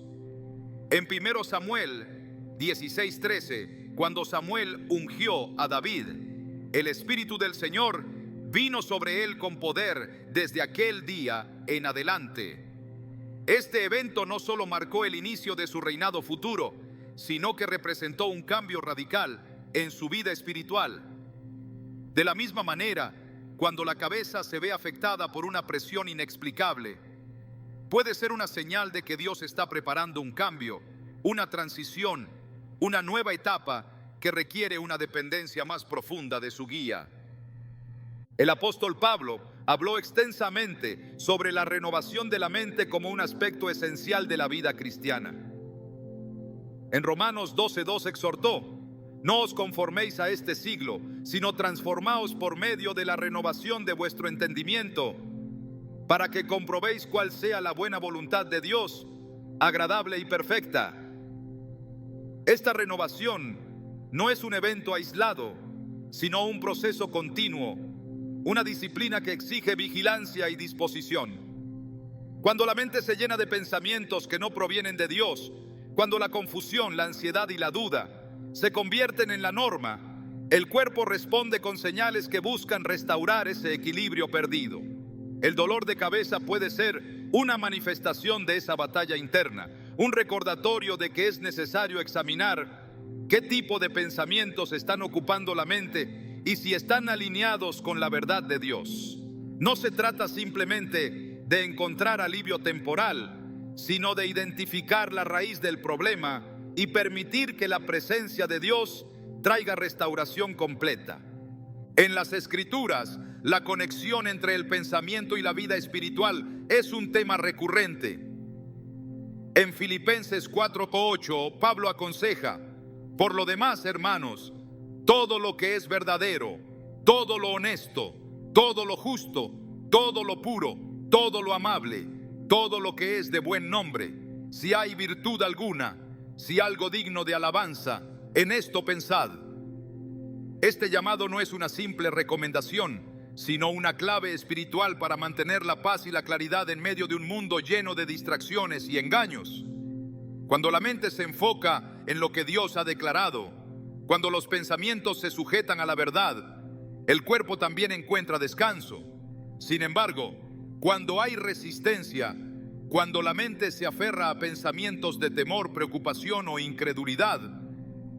En 1 Samuel 16:13, cuando Samuel ungió a David, el Espíritu del Señor vino sobre él con poder desde aquel día en adelante. Este evento no solo marcó el inicio de su reinado futuro, sino que representó un cambio radical en su vida espiritual. De la misma manera, cuando la cabeza se ve afectada por una presión inexplicable, puede ser una señal de que Dios está preparando un cambio, una transición, una nueva etapa que requiere una dependencia más profunda de su guía. El apóstol Pablo habló extensamente sobre la renovación de la mente como un aspecto esencial de la vida cristiana. En Romanos 12:2 exhortó: no os conforméis a este siglo, sino transformaos por medio de la renovación de vuestro entendimiento, para que comprobéis cuál sea la buena voluntad de Dios, agradable y perfecta. Esta renovación no es un evento aislado, sino un proceso continuo, una disciplina que exige vigilancia y disposición. Cuando la mente se llena de pensamientos que no provienen de Dios, cuando la confusión, la ansiedad y la duda se convierten en la norma, el cuerpo responde con señales que buscan restaurar ese equilibrio perdido. El dolor de cabeza puede ser una manifestación de esa batalla interna, un recordatorio de que es necesario examinar qué tipo de pensamientos están ocupando la mente y si están alineados con la verdad de Dios. No se trata simplemente de encontrar alivio temporal, sino de identificar la raíz del problema y permitir que la presencia de Dios traiga restauración completa. En las Escrituras, la conexión entre el pensamiento y la vida espiritual es un tema recurrente. En Filipenses 4:8, Pablo aconseja: por lo demás, hermanos, todo lo que es verdadero, todo lo honesto, todo lo justo, todo lo puro, todo lo amable, todo lo que es de buen nombre, si hay virtud alguna, si algo digno de alabanza, en esto pensad. Este llamado no es una simple recomendación, sino una clave espiritual para mantener la paz y la claridad en medio de un mundo lleno de distracciones y engaños. Cuando la mente se enfoca en lo que Dios ha declarado, cuando los pensamientos se sujetan a la verdad, el cuerpo también encuentra descanso. Sin embargo, cuando hay resistencia, cuando la mente se aferra a pensamientos de temor, preocupación o incredulidad,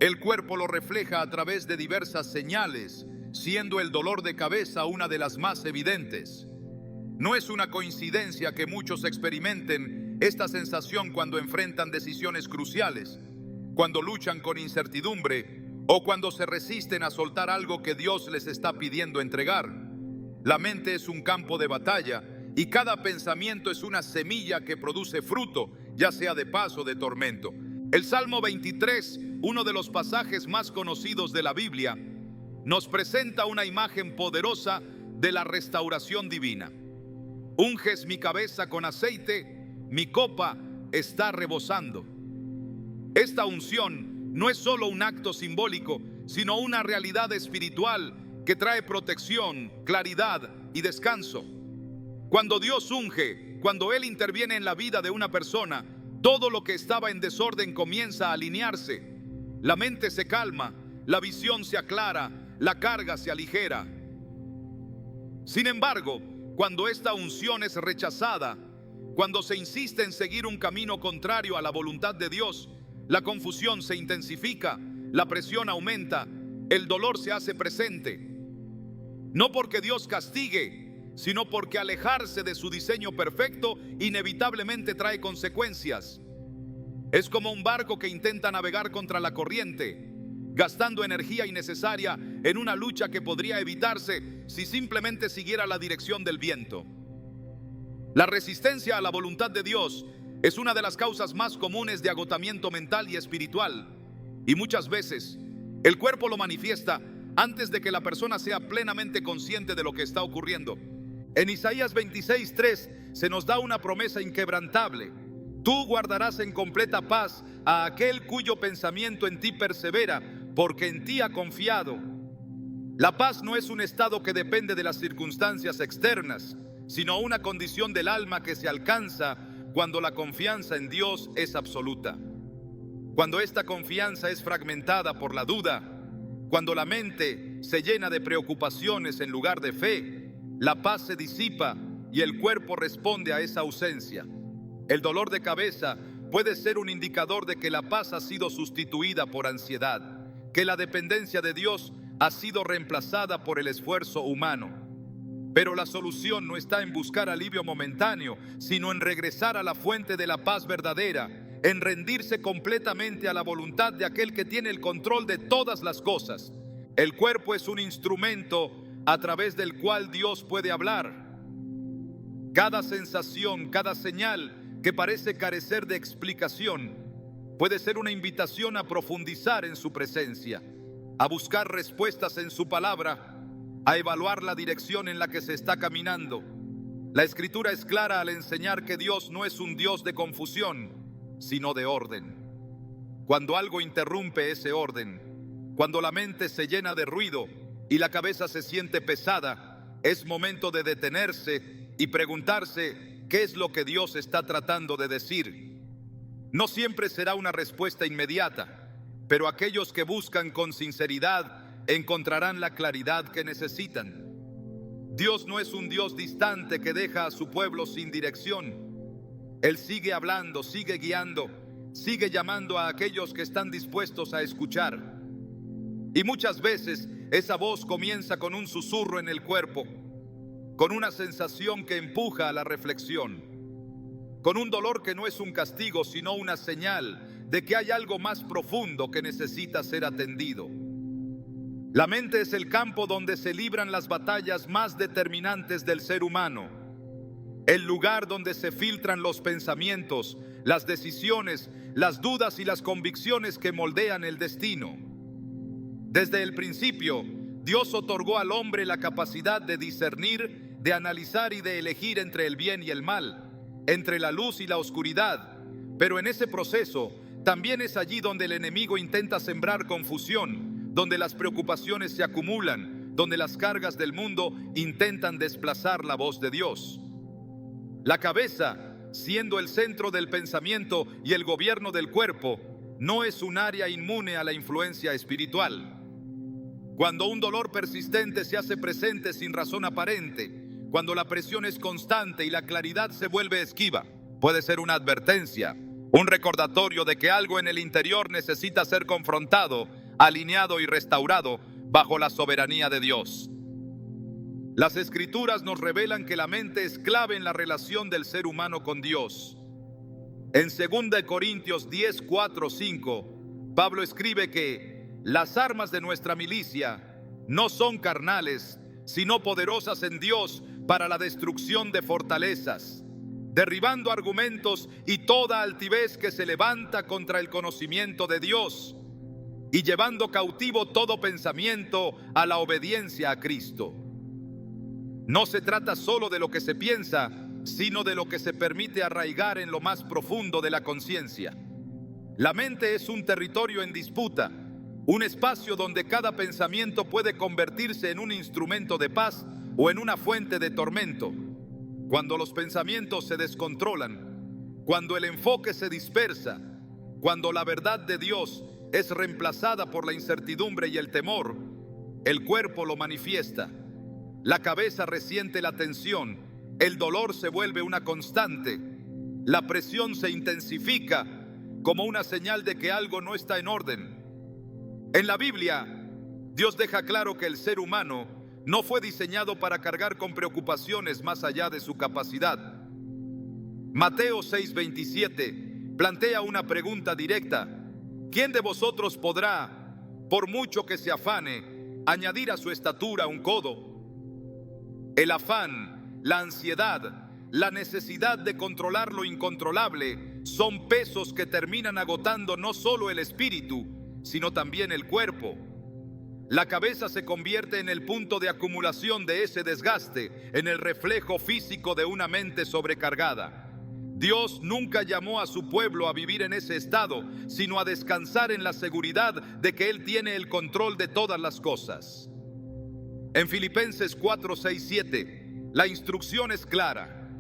el cuerpo lo refleja a través de diversas señales, siendo el dolor de cabeza una de las más evidentes. No es una coincidencia que muchos experimenten esta sensación cuando enfrentan decisiones cruciales, cuando luchan con incertidumbre o cuando se resisten a soltar algo que Dios les está pidiendo entregar. La mente es un campo de batalla y cada pensamiento es una semilla que produce fruto, ya sea de paz o de tormento. El Salmo 23, uno de los pasajes más conocidos de la Biblia, nos presenta una imagen poderosa de la restauración divina. Unges mi cabeza con aceite, mi copa está rebosando. Esta unción no es solo un acto simbólico, sino una realidad espiritual que trae protección, claridad y descanso. Cuando Dios unge, cuando Él interviene en la vida de una persona, todo lo que estaba en desorden comienza a alinearse. La mente se calma, la visión se aclara, la carga se aligera. Sin embargo, cuando esta unción es rechazada, cuando se insiste en seguir un camino contrario a la voluntad de Dios, la confusión se intensifica, la presión aumenta, el dolor se hace presente. No porque Dios castigue, sino porque alejarse de su diseño perfecto inevitablemente trae consecuencias. Es como un barco que intenta navegar contra la corriente, gastando energía innecesaria en una lucha que podría evitarse si simplemente siguiera la dirección del viento. La resistencia a la voluntad de Dios es una de las causas más comunes de agotamiento mental y espiritual, y muchas veces el cuerpo lo manifiesta antes de que la persona sea plenamente consciente de lo que está ocurriendo. En Isaías 26:3 se nos da una promesa inquebrantable: tú guardarás en completa paz a aquel cuyo pensamiento en ti persevera, porque en ti ha confiado. La paz no es un estado que depende de las circunstancias externas, sino una condición del alma que se alcanza cuando la confianza en Dios es absoluta. Cuando esta confianza es fragmentada por la duda, cuando la mente se llena de preocupaciones en lugar de fe, la paz se disipa y el cuerpo responde a esa ausencia. El dolor de cabeza puede ser un indicador de que la paz ha sido sustituida por ansiedad, que la dependencia de Dios ha sido reemplazada por el esfuerzo humano. Pero la solución no está en buscar alivio momentáneo, sino en regresar a la fuente de la paz verdadera, en rendirse completamente a la voluntad de aquel que tiene el control de todas las cosas. El cuerpo es un instrumento a través del cual Dios puede hablar. Cada sensación, cada señal que parece carecer de explicación, puede ser una invitación a profundizar en su presencia, a buscar respuestas en su palabra, a evaluar la dirección en la que se está caminando. La Escritura es clara al enseñar que Dios no es un Dios de confusión, sino de orden. Cuando algo interrumpe ese orden, cuando la mente se llena de ruido y la cabeza se siente pesada, es momento de detenerse y preguntarse qué es lo que Dios está tratando de decir. No siempre será una respuesta inmediata, pero aquellos que buscan con sinceridad encontrarán la claridad que necesitan. Dios no es un Dios distante que deja a su pueblo sin dirección. Él sigue hablando, sigue guiando, sigue llamando a aquellos que están dispuestos a escuchar. Y muchas veces esa voz comienza con un susurro en el cuerpo, con una sensación que empuja a la reflexión, con un dolor que no es un castigo, sino una señal de que hay algo más profundo que necesita ser atendido. La mente es el campo donde se libran las batallas más determinantes del ser humano, el lugar donde se filtran los pensamientos, las decisiones, las dudas y las convicciones que moldean el destino. Desde el principio, Dios otorgó al hombre la capacidad de discernir, de analizar y de elegir entre el bien y el mal, entre la luz y la oscuridad. Pero en ese proceso, también es allí donde el enemigo intenta sembrar confusión, donde las preocupaciones se acumulan, donde las cargas del mundo intentan desplazar la voz de Dios. La cabeza, siendo el centro del pensamiento y el gobierno del cuerpo, no es un área inmune a la influencia espiritual. Cuando un dolor persistente se hace presente sin razón aparente, cuando la presión es constante y la claridad se vuelve esquiva, puede ser una advertencia, un recordatorio de que algo en el interior necesita ser confrontado, alineado y restaurado bajo la soberanía de Dios. Las Escrituras nos revelan que la mente es clave en la relación del ser humano con Dios. En 2 Corintios 10, 4, 5, Pablo escribe que las armas de nuestra milicia no son carnales, sino poderosas en Dios para la destrucción de fortalezas, derribando argumentos y toda altivez que se levanta contra el conocimiento de Dios, y llevando cautivo todo pensamiento a la obediencia a Cristo. No se trata solo de lo que se piensa, sino de lo que se permite arraigar en lo más profundo de la conciencia. La mente es un territorio en disputa, un espacio donde cada pensamiento puede convertirse en un instrumento de paz o en una fuente de tormento. Cuando los pensamientos se descontrolan, cuando el enfoque se dispersa, cuando la verdad de Dios es reemplazada por la incertidumbre y el temor, el cuerpo lo manifiesta. La cabeza resiente la tensión, el dolor se vuelve una constante, la presión se intensifica como una señal de que algo no está en orden. En la Biblia, Dios deja claro que el ser humano no fue diseñado para cargar con preocupaciones más allá de su capacidad. Mateo 6:27 plantea una pregunta directa: ¿quién de vosotros podrá, por mucho que se afane, añadir a su estatura un codo? El afán, la ansiedad, la necesidad de controlar lo incontrolable son pesos que terminan agotando no solo el espíritu, sino también el cuerpo. La cabeza se convierte en el punto de acumulación de ese desgaste, en el reflejo físico de una mente sobrecargada. Dios nunca llamó a su pueblo a vivir en ese estado, sino a descansar en la seguridad de que Él tiene el control de todas las cosas. En Filipenses 4, 6, 7, la instrucción es clara: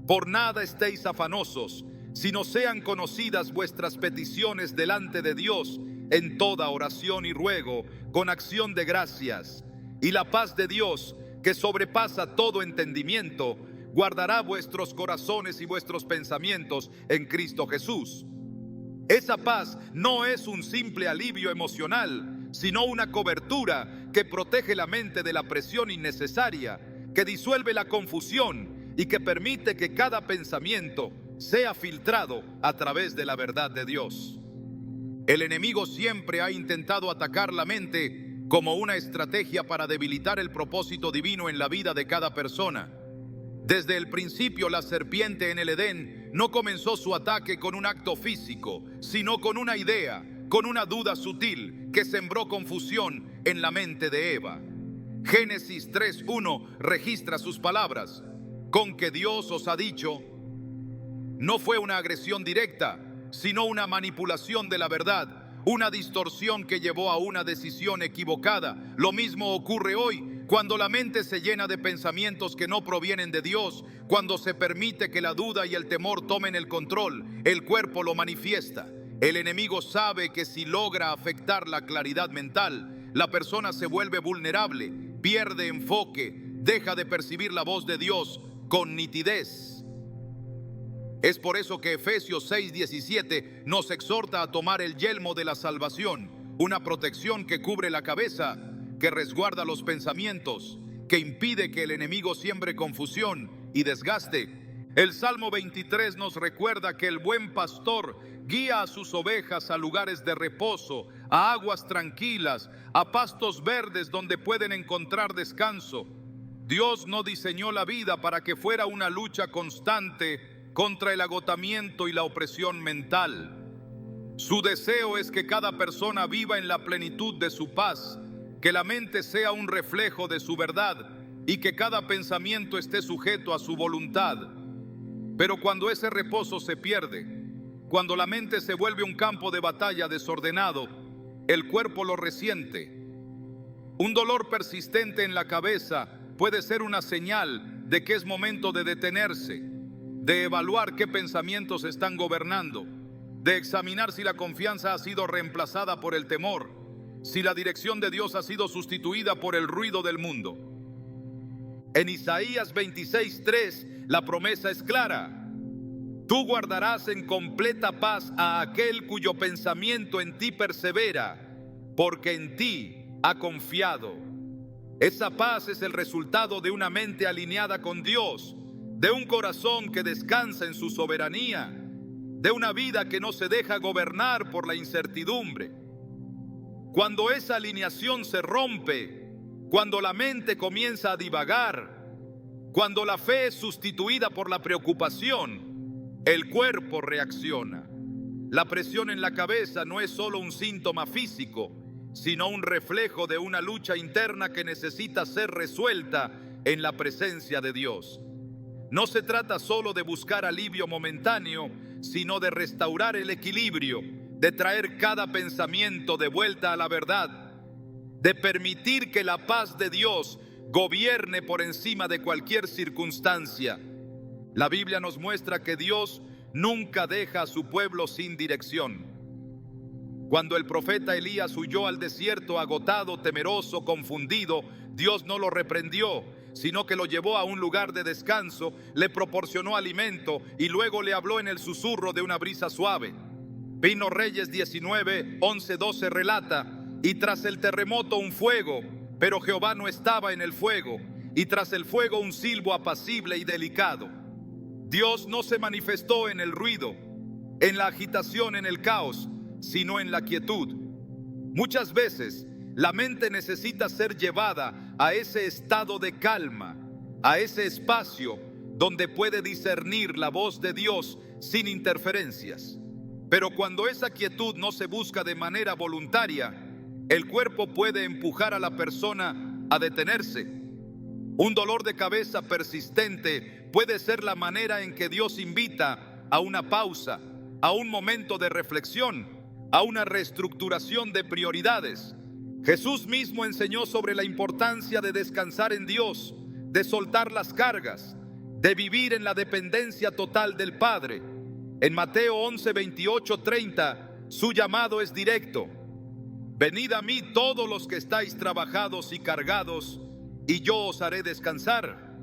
por nada estéis afanosos, sino sean conocidas vuestras peticiones delante de Dios en toda oración y ruego, con acción de gracias. Y la paz de Dios, que sobrepasa todo entendimiento, guardará vuestros corazones y vuestros pensamientos en Cristo Jesús. Esa paz no es un simple alivio emocional, sino una cobertura que protege la mente de la presión innecesaria, que disuelve la confusión y que permite que cada pensamiento sea filtrado a través de la verdad de Dios. El enemigo siempre ha intentado atacar la mente como una estrategia para debilitar el propósito divino en la vida de cada persona. Desde el principio, la serpiente en el Edén no comenzó su ataque con un acto físico, sino con una idea, con una duda sutil que sembró confusión en la mente de Eva. Génesis 3:1 registra sus palabras: con que Dios os ha dicho. No fue una agresión directa, sino una manipulación de la verdad, una distorsión que llevó a una decisión equivocada. Lo mismo ocurre hoy cuando la mente se llena de pensamientos que no provienen de Dios, cuando se permite que la duda y el temor tomen el control, el cuerpo lo manifiesta. El enemigo sabe que si logra afectar la claridad mental, la persona se vuelve vulnerable, pierde enfoque, deja de percibir la voz de Dios con nitidez. Es por eso que Efesios 6:17 nos exhorta a tomar el yelmo de la salvación, una protección que cubre la cabeza, que resguarda los pensamientos, que impide que el enemigo siembre confusión y desgaste. El Salmo 23 nos recuerda que el buen pastor guía a sus ovejas a lugares de reposo, a aguas tranquilas, a pastos verdes donde pueden encontrar descanso. Dios no diseñó la vida para que fuera una lucha constante contra el agotamiento y la opresión mental. Su deseo es que cada persona viva en la plenitud de su paz, que la mente sea un reflejo de su verdad y que cada pensamiento esté sujeto a su voluntad. Pero cuando ese reposo se pierde, cuando la mente se vuelve un campo de batalla desordenado, el cuerpo lo resiente. Un dolor persistente en la cabeza puede ser una señal de que es momento de detenerse, de evaluar qué pensamientos están gobernando, de examinar si la confianza ha sido reemplazada por el temor, si la dirección de Dios ha sido sustituida por el ruido del mundo. En Isaías 26:3 la promesa es clara: tú guardarás en completa paz a aquel cuyo pensamiento en ti persevera, porque en ti ha confiado. Esa paz es el resultado de una mente alineada con Dios, de un corazón que descansa en su soberanía, de una vida que no se deja gobernar por la incertidumbre. Cuando esa alineación se rompe, cuando la mente comienza a divagar, cuando la fe es sustituida por la preocupación, el cuerpo reacciona. La presión en la cabeza no es solo un síntoma físico, sino un reflejo de una lucha interna que necesita ser resuelta en la presencia de Dios. No se trata solo de buscar alivio momentáneo, sino de restaurar el equilibrio, de traer cada pensamiento de vuelta a la verdad, de permitir que la paz de Dios gobierne por encima de cualquier circunstancia. La Biblia nos muestra que Dios nunca deja a su pueblo sin dirección. Cuando el profeta Elías huyó al desierto agotado, temeroso, confundido, Dios no lo reprendió, sino que lo llevó a un lugar de descanso, le proporcionó alimento y luego le habló en el susurro de una brisa suave. Vino Reyes 19:11-12 relata: y tras el terremoto un fuego, pero Jehová no estaba en el fuego, y tras el fuego un silbo apacible y delicado. Dios no se manifestó en el ruido, en la agitación, en el caos, sino en la quietud. Muchas veces la mente necesita ser llevada a ese estado de calma, a ese espacio donde puede discernir la voz de Dios sin interferencias. Pero cuando esa quietud no se busca de manera voluntaria, el cuerpo puede empujar a la persona a detenerse. Un dolor de cabeza persistente puede ser la manera en que Dios invita a una pausa, a un momento de reflexión, a una reestructuración de prioridades. Jesús mismo enseñó sobre la importancia de descansar en Dios, de soltar las cargas, de vivir en la dependencia total del Padre. En Mateo 11:28-30, su llamado es directo: venid a mí todos los que estáis trabajados y cargados, y yo os haré descansar.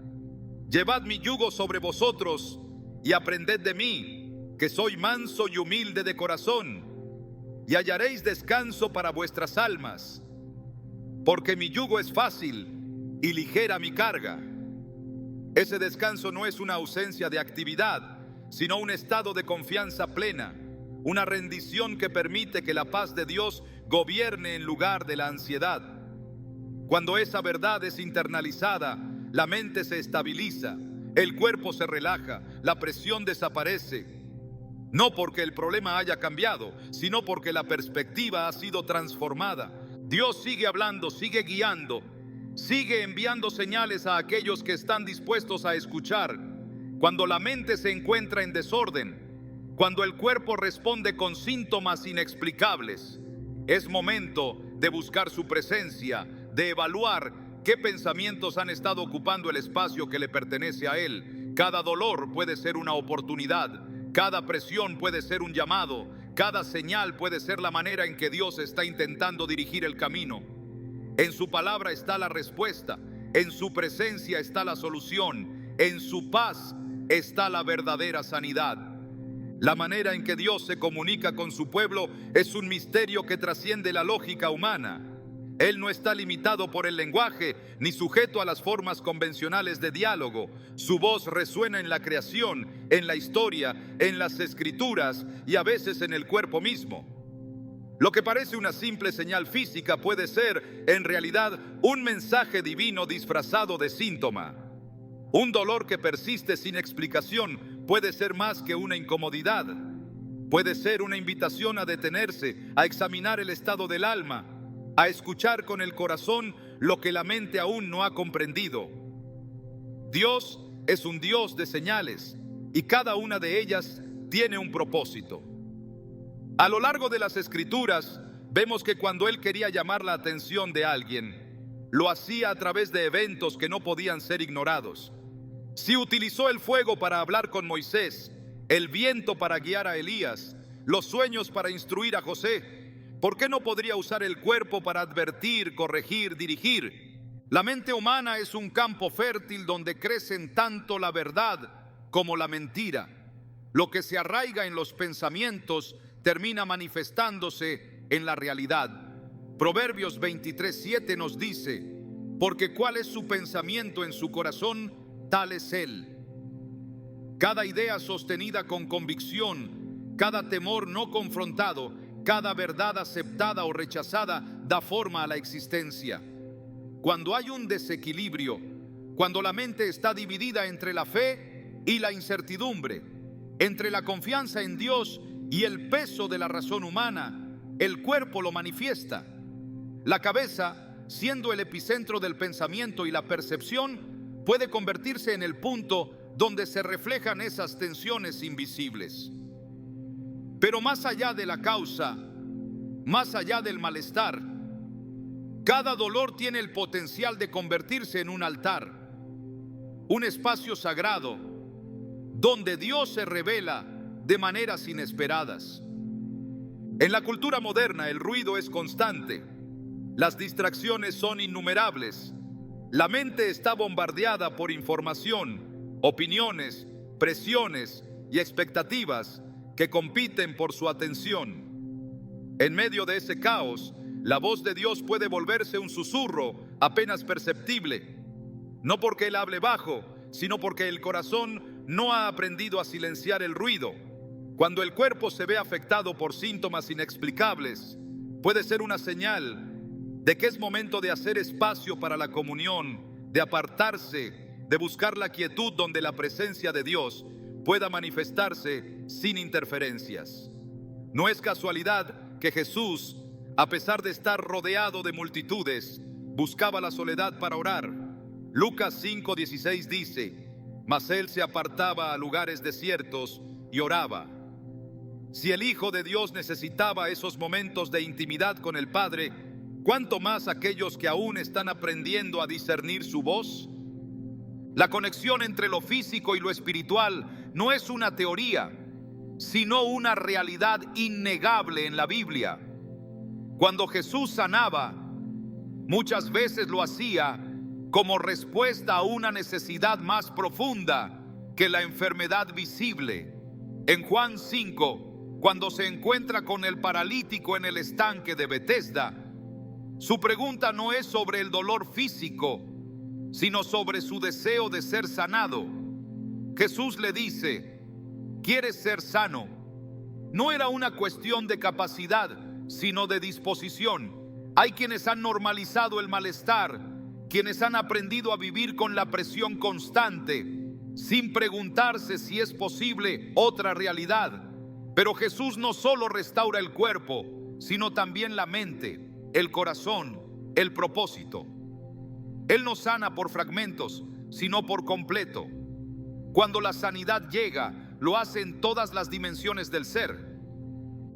Llevad mi yugo sobre vosotros y aprended de mí, que soy manso y humilde de corazón, y hallaréis descanso para vuestras almas, porque mi yugo es fácil y ligera mi carga. Ese descanso no es una ausencia de actividad, sino un estado de confianza plena, una rendición que permite que la paz de Dios gobierne en lugar de la ansiedad. Cuando esa verdad es internalizada, la mente se estabiliza, el cuerpo se relaja, la presión desaparece. No porque el problema haya cambiado, sino porque la perspectiva ha sido transformada. Dios sigue hablando, sigue guiando, sigue enviando señales a aquellos que están dispuestos a escuchar. Cuando la mente se encuentra en desorden, cuando el cuerpo responde con síntomas inexplicables, es momento de buscar su presencia, de evaluar qué pensamientos han estado ocupando el espacio que le pertenece a Él. Cada dolor puede ser una oportunidad, cada presión puede ser un llamado, cada señal puede ser la manera en que Dios está intentando dirigir el camino. En su palabra está la respuesta, en su presencia está la solución, en su paz está la verdadera sanidad. La manera en que Dios se comunica con su pueblo es un misterio que trasciende la lógica humana. Él no está limitado por el lenguaje ni sujeto a las formas convencionales de diálogo. Su voz resuena en la creación, en la historia, en las escrituras y a veces en el cuerpo mismo. Lo que parece una simple señal física puede ser, en realidad, un mensaje divino disfrazado de síntoma. Un dolor que persiste sin explicación puede ser más que una incomodidad. Puede ser una invitación a detenerse, a examinar el estado del alma, a escuchar con el corazón lo que la mente aún no ha comprendido. Dios es un Dios de señales y cada una de ellas tiene un propósito. A lo largo de las Escrituras vemos que cuando Él quería llamar la atención de alguien, lo hacía a través de eventos que no podían ser ignorados. Si utilizó el fuego para hablar con Moisés, el viento para guiar a Elías, los sueños para instruir a José, ¿por qué no podría usar el cuerpo para advertir, corregir, dirigir? La mente humana es un campo fértil donde crecen tanto la verdad como la mentira. Lo que se arraiga en los pensamientos termina manifestándose en la realidad. Proverbios 23:7 nos dice: porque cuál es su pensamiento en su corazón, tal es él. Cada idea sostenida con convicción, cada temor no confrontado, cada verdad aceptada o rechazada da forma a la existencia. Cuando hay un desequilibrio, cuando la mente está dividida entre la fe y la incertidumbre, entre la confianza en Dios y el peso de la razón humana, el cuerpo lo manifiesta. La cabeza, siendo el epicentro del pensamiento y la percepción, puede convertirse en el punto donde se reflejan esas tensiones invisibles. Pero más allá de la causa, más allá del malestar, cada dolor tiene el potencial de convertirse en un altar, un espacio sagrado, donde Dios se revela de maneras inesperadas. En la cultura moderna el ruido es constante, las distracciones son innumerables, la mente está bombardeada por información, opiniones, presiones y expectativas que compiten por su atención. En medio de ese caos, la voz de Dios puede volverse un susurro apenas perceptible, no porque Él hable bajo, sino porque el corazón no ha aprendido a silenciar el ruido. Cuando el cuerpo se ve afectado por síntomas inexplicables, puede ser una señal de que es momento de hacer espacio para la comunión, de apartarse, de buscar la quietud donde la presencia de Dios pueda manifestarse sin interferencias. No es casualidad que Jesús, a pesar de estar rodeado de multitudes, buscaba la soledad para orar. Lucas 5:16 dice: mas él se apartaba a lugares desiertos y oraba. Si el Hijo de Dios necesitaba esos momentos de intimidad con el Padre, ¿cuánto más aquellos que aún están aprendiendo a discernir su voz? La conexión entre lo físico y lo espiritual no es una teoría, sino una realidad innegable en la Biblia. Cuando Jesús sanaba, muchas veces lo hacía como respuesta a una necesidad más profunda que la enfermedad visible. En Juan 5, cuando se encuentra con el paralítico en el estanque de Betesda, su pregunta no es sobre el dolor físico, sino sobre su deseo de ser sanado. Jesús le dice: ¿quieres ser sano? No era una cuestión de capacidad, sino de disposición. Hay quienes han normalizado el malestar, quienes han aprendido a vivir con la presión constante, sin preguntarse si es posible otra realidad. Pero Jesús no solo restaura el cuerpo, sino también la mente, el corazón, el propósito. Él no sana por fragmentos, sino por completo. Cuando la sanidad llega, lo hace en todas las dimensiones del ser.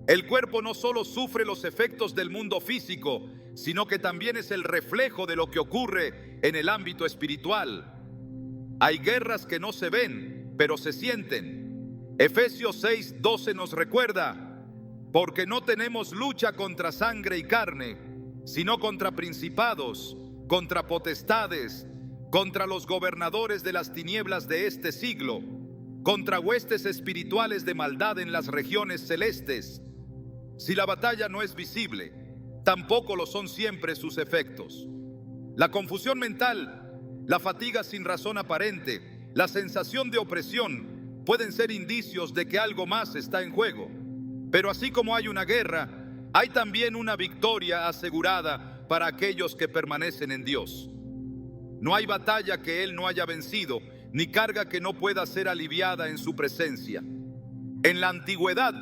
El cuerpo no solo sufre los efectos del mundo físico, sino que también es el reflejo de lo que ocurre en el ámbito espiritual. Hay guerras que no se ven, pero se sienten. Efesios 6:12 nos recuerda: porque no tenemos lucha contra sangre y carne, sino contra principados, contra potestades, contra los gobernadores de las tinieblas de este siglo, contra huestes espirituales de maldad en las regiones celestes. Si la batalla no es visible, tampoco lo son siempre sus efectos. La confusión mental, la fatiga sin razón aparente, la sensación de opresión pueden ser indicios de que algo más está en juego. Pero así como hay una guerra, hay también una victoria asegurada para aquellos que permanecen en Dios. No hay batalla que Él no haya vencido, ni carga que no pueda ser aliviada en su presencia. En la antigüedad,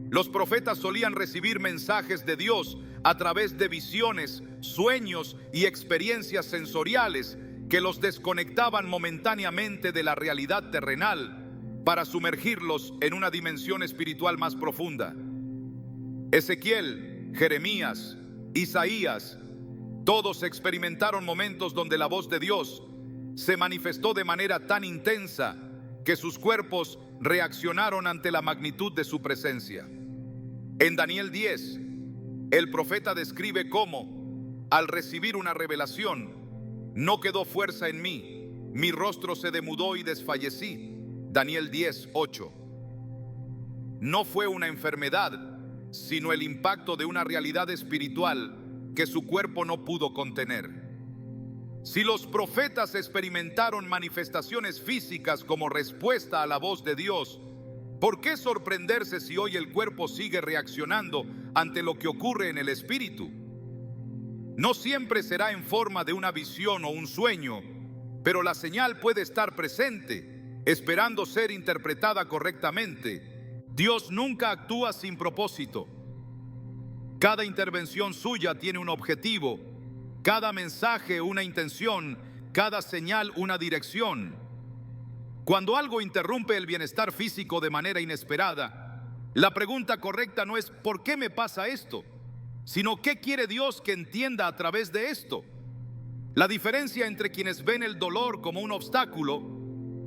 los profetas solían recibir mensajes de Dios a través de visiones, sueños y experiencias sensoriales que los desconectaban momentáneamente de la realidad terrenal para sumergirlos en una dimensión espiritual más profunda. Ezequiel, Jeremías, Isaías, todos experimentaron momentos donde la voz de Dios se manifestó de manera tan intensa que sus cuerpos reaccionaron ante la magnitud de su presencia. En Daniel 10, el profeta describe cómo, al recibir una revelación, no quedó fuerza en mí, mi rostro se demudó y desfallecí. Daniel 10:8. No fue una enfermedad, sino el impacto de una realidad espiritual que su cuerpo no pudo contener. Si los profetas experimentaron manifestaciones físicas como respuesta a la voz de Dios, ¿por qué sorprenderse si hoy el cuerpo sigue reaccionando ante lo que ocurre en el espíritu? No siempre será en forma de una visión o un sueño, pero la señal puede estar presente, esperando ser interpretada correctamente. Dios nunca actúa sin propósito. Cada intervención suya tiene un objetivo, cada mensaje una intención, cada señal una dirección. Cuando algo interrumpe el bienestar físico de manera inesperada, la pregunta correcta no es ¿por qué me pasa esto?, sino ¿qué quiere Dios que entienda a través de esto? La diferencia entre quienes ven el dolor como un obstáculo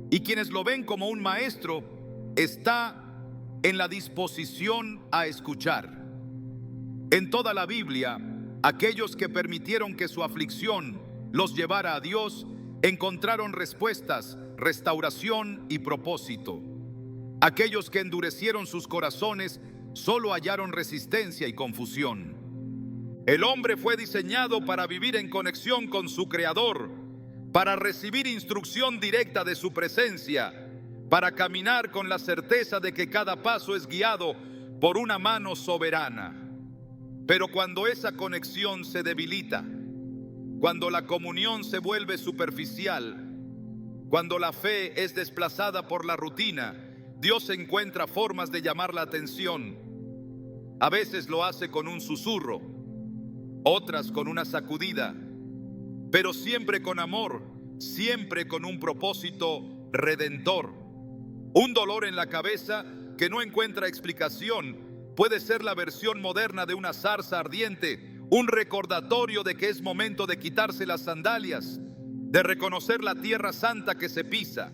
y quienes lo ven como un maestro está en la disposición a escuchar. En toda la Biblia, aquellos que permitieron que su aflicción los llevara a Dios encontraron respuestas, restauración y propósito. Aquellos que endurecieron sus corazones solo hallaron resistencia y confusión. El hombre fue diseñado para vivir en conexión con su Creador, para recibir instrucción directa de su presencia, para caminar con la certeza de que cada paso es guiado por una mano soberana. Pero cuando esa conexión se debilita, cuando la comunión se vuelve superficial, cuando la fe es desplazada por la rutina, Dios encuentra formas de llamar la atención. A veces lo hace con un susurro, otras con una sacudida, pero siempre con amor, siempre con un propósito redentor. Un dolor en la cabeza que no encuentra explicación puede ser la versión moderna de una zarza ardiente, un recordatorio de que es momento de quitarse las sandalias, de reconocer la tierra santa que se pisa,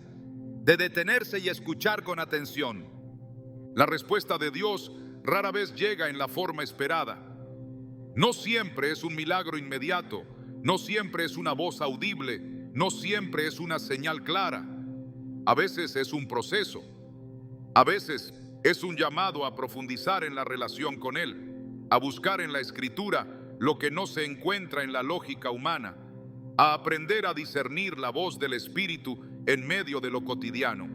de detenerse y escuchar con atención. La respuesta de Dios rara vez llega en la forma esperada. No siempre es un milagro inmediato, no siempre es una voz audible, no siempre es una señal clara. A veces es un proceso. A veces es un llamado a profundizar en la relación con Él, a buscar en la Escritura lo que no se encuentra en la lógica humana, a aprender a discernir la voz del Espíritu en medio de lo cotidiano.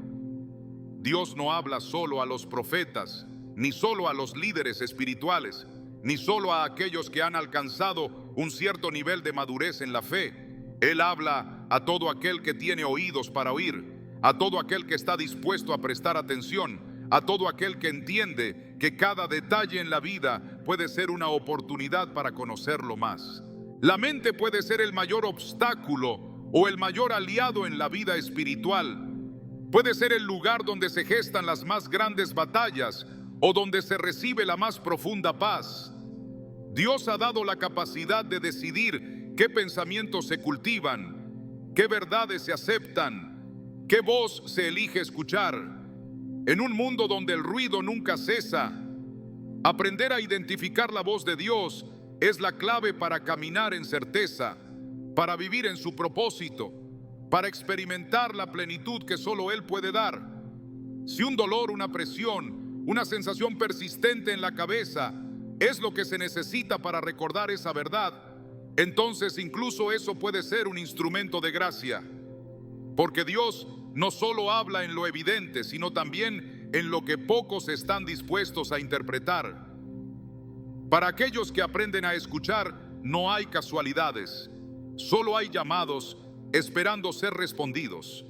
Dios no habla solo a los profetas, ni solo a los líderes espirituales, ni solo a aquellos que han alcanzado un cierto nivel de madurez en la fe. Él habla a todo aquel que tiene oídos para oír, a todo aquel que está dispuesto a prestar atención, a todo aquel que entiende que cada detalle en la vida puede ser una oportunidad para conocerlo más. La mente puede ser el mayor obstáculo o el mayor aliado en la vida espiritual. Puede ser el lugar donde se gestan las más grandes batallas o donde se recibe la más profunda paz. Dios ha dado la capacidad de decidir qué pensamientos se cultivan, qué verdades se aceptan, qué voz se elige escuchar. En un mundo donde el ruido nunca cesa, aprender a identificar la voz de Dios es la clave para caminar en certeza, para vivir en su propósito, para experimentar la plenitud que solo Él puede dar. Si un dolor, una presión, una sensación persistente en la cabeza es lo que se necesita para recordar esa verdad, entonces incluso eso puede ser un instrumento de gracia. Porque Dios no solo habla en lo evidente, sino también en lo que pocos están dispuestos a interpretar. Para aquellos que aprenden a escuchar, no hay casualidades, solo hay llamados esperando ser respondidos.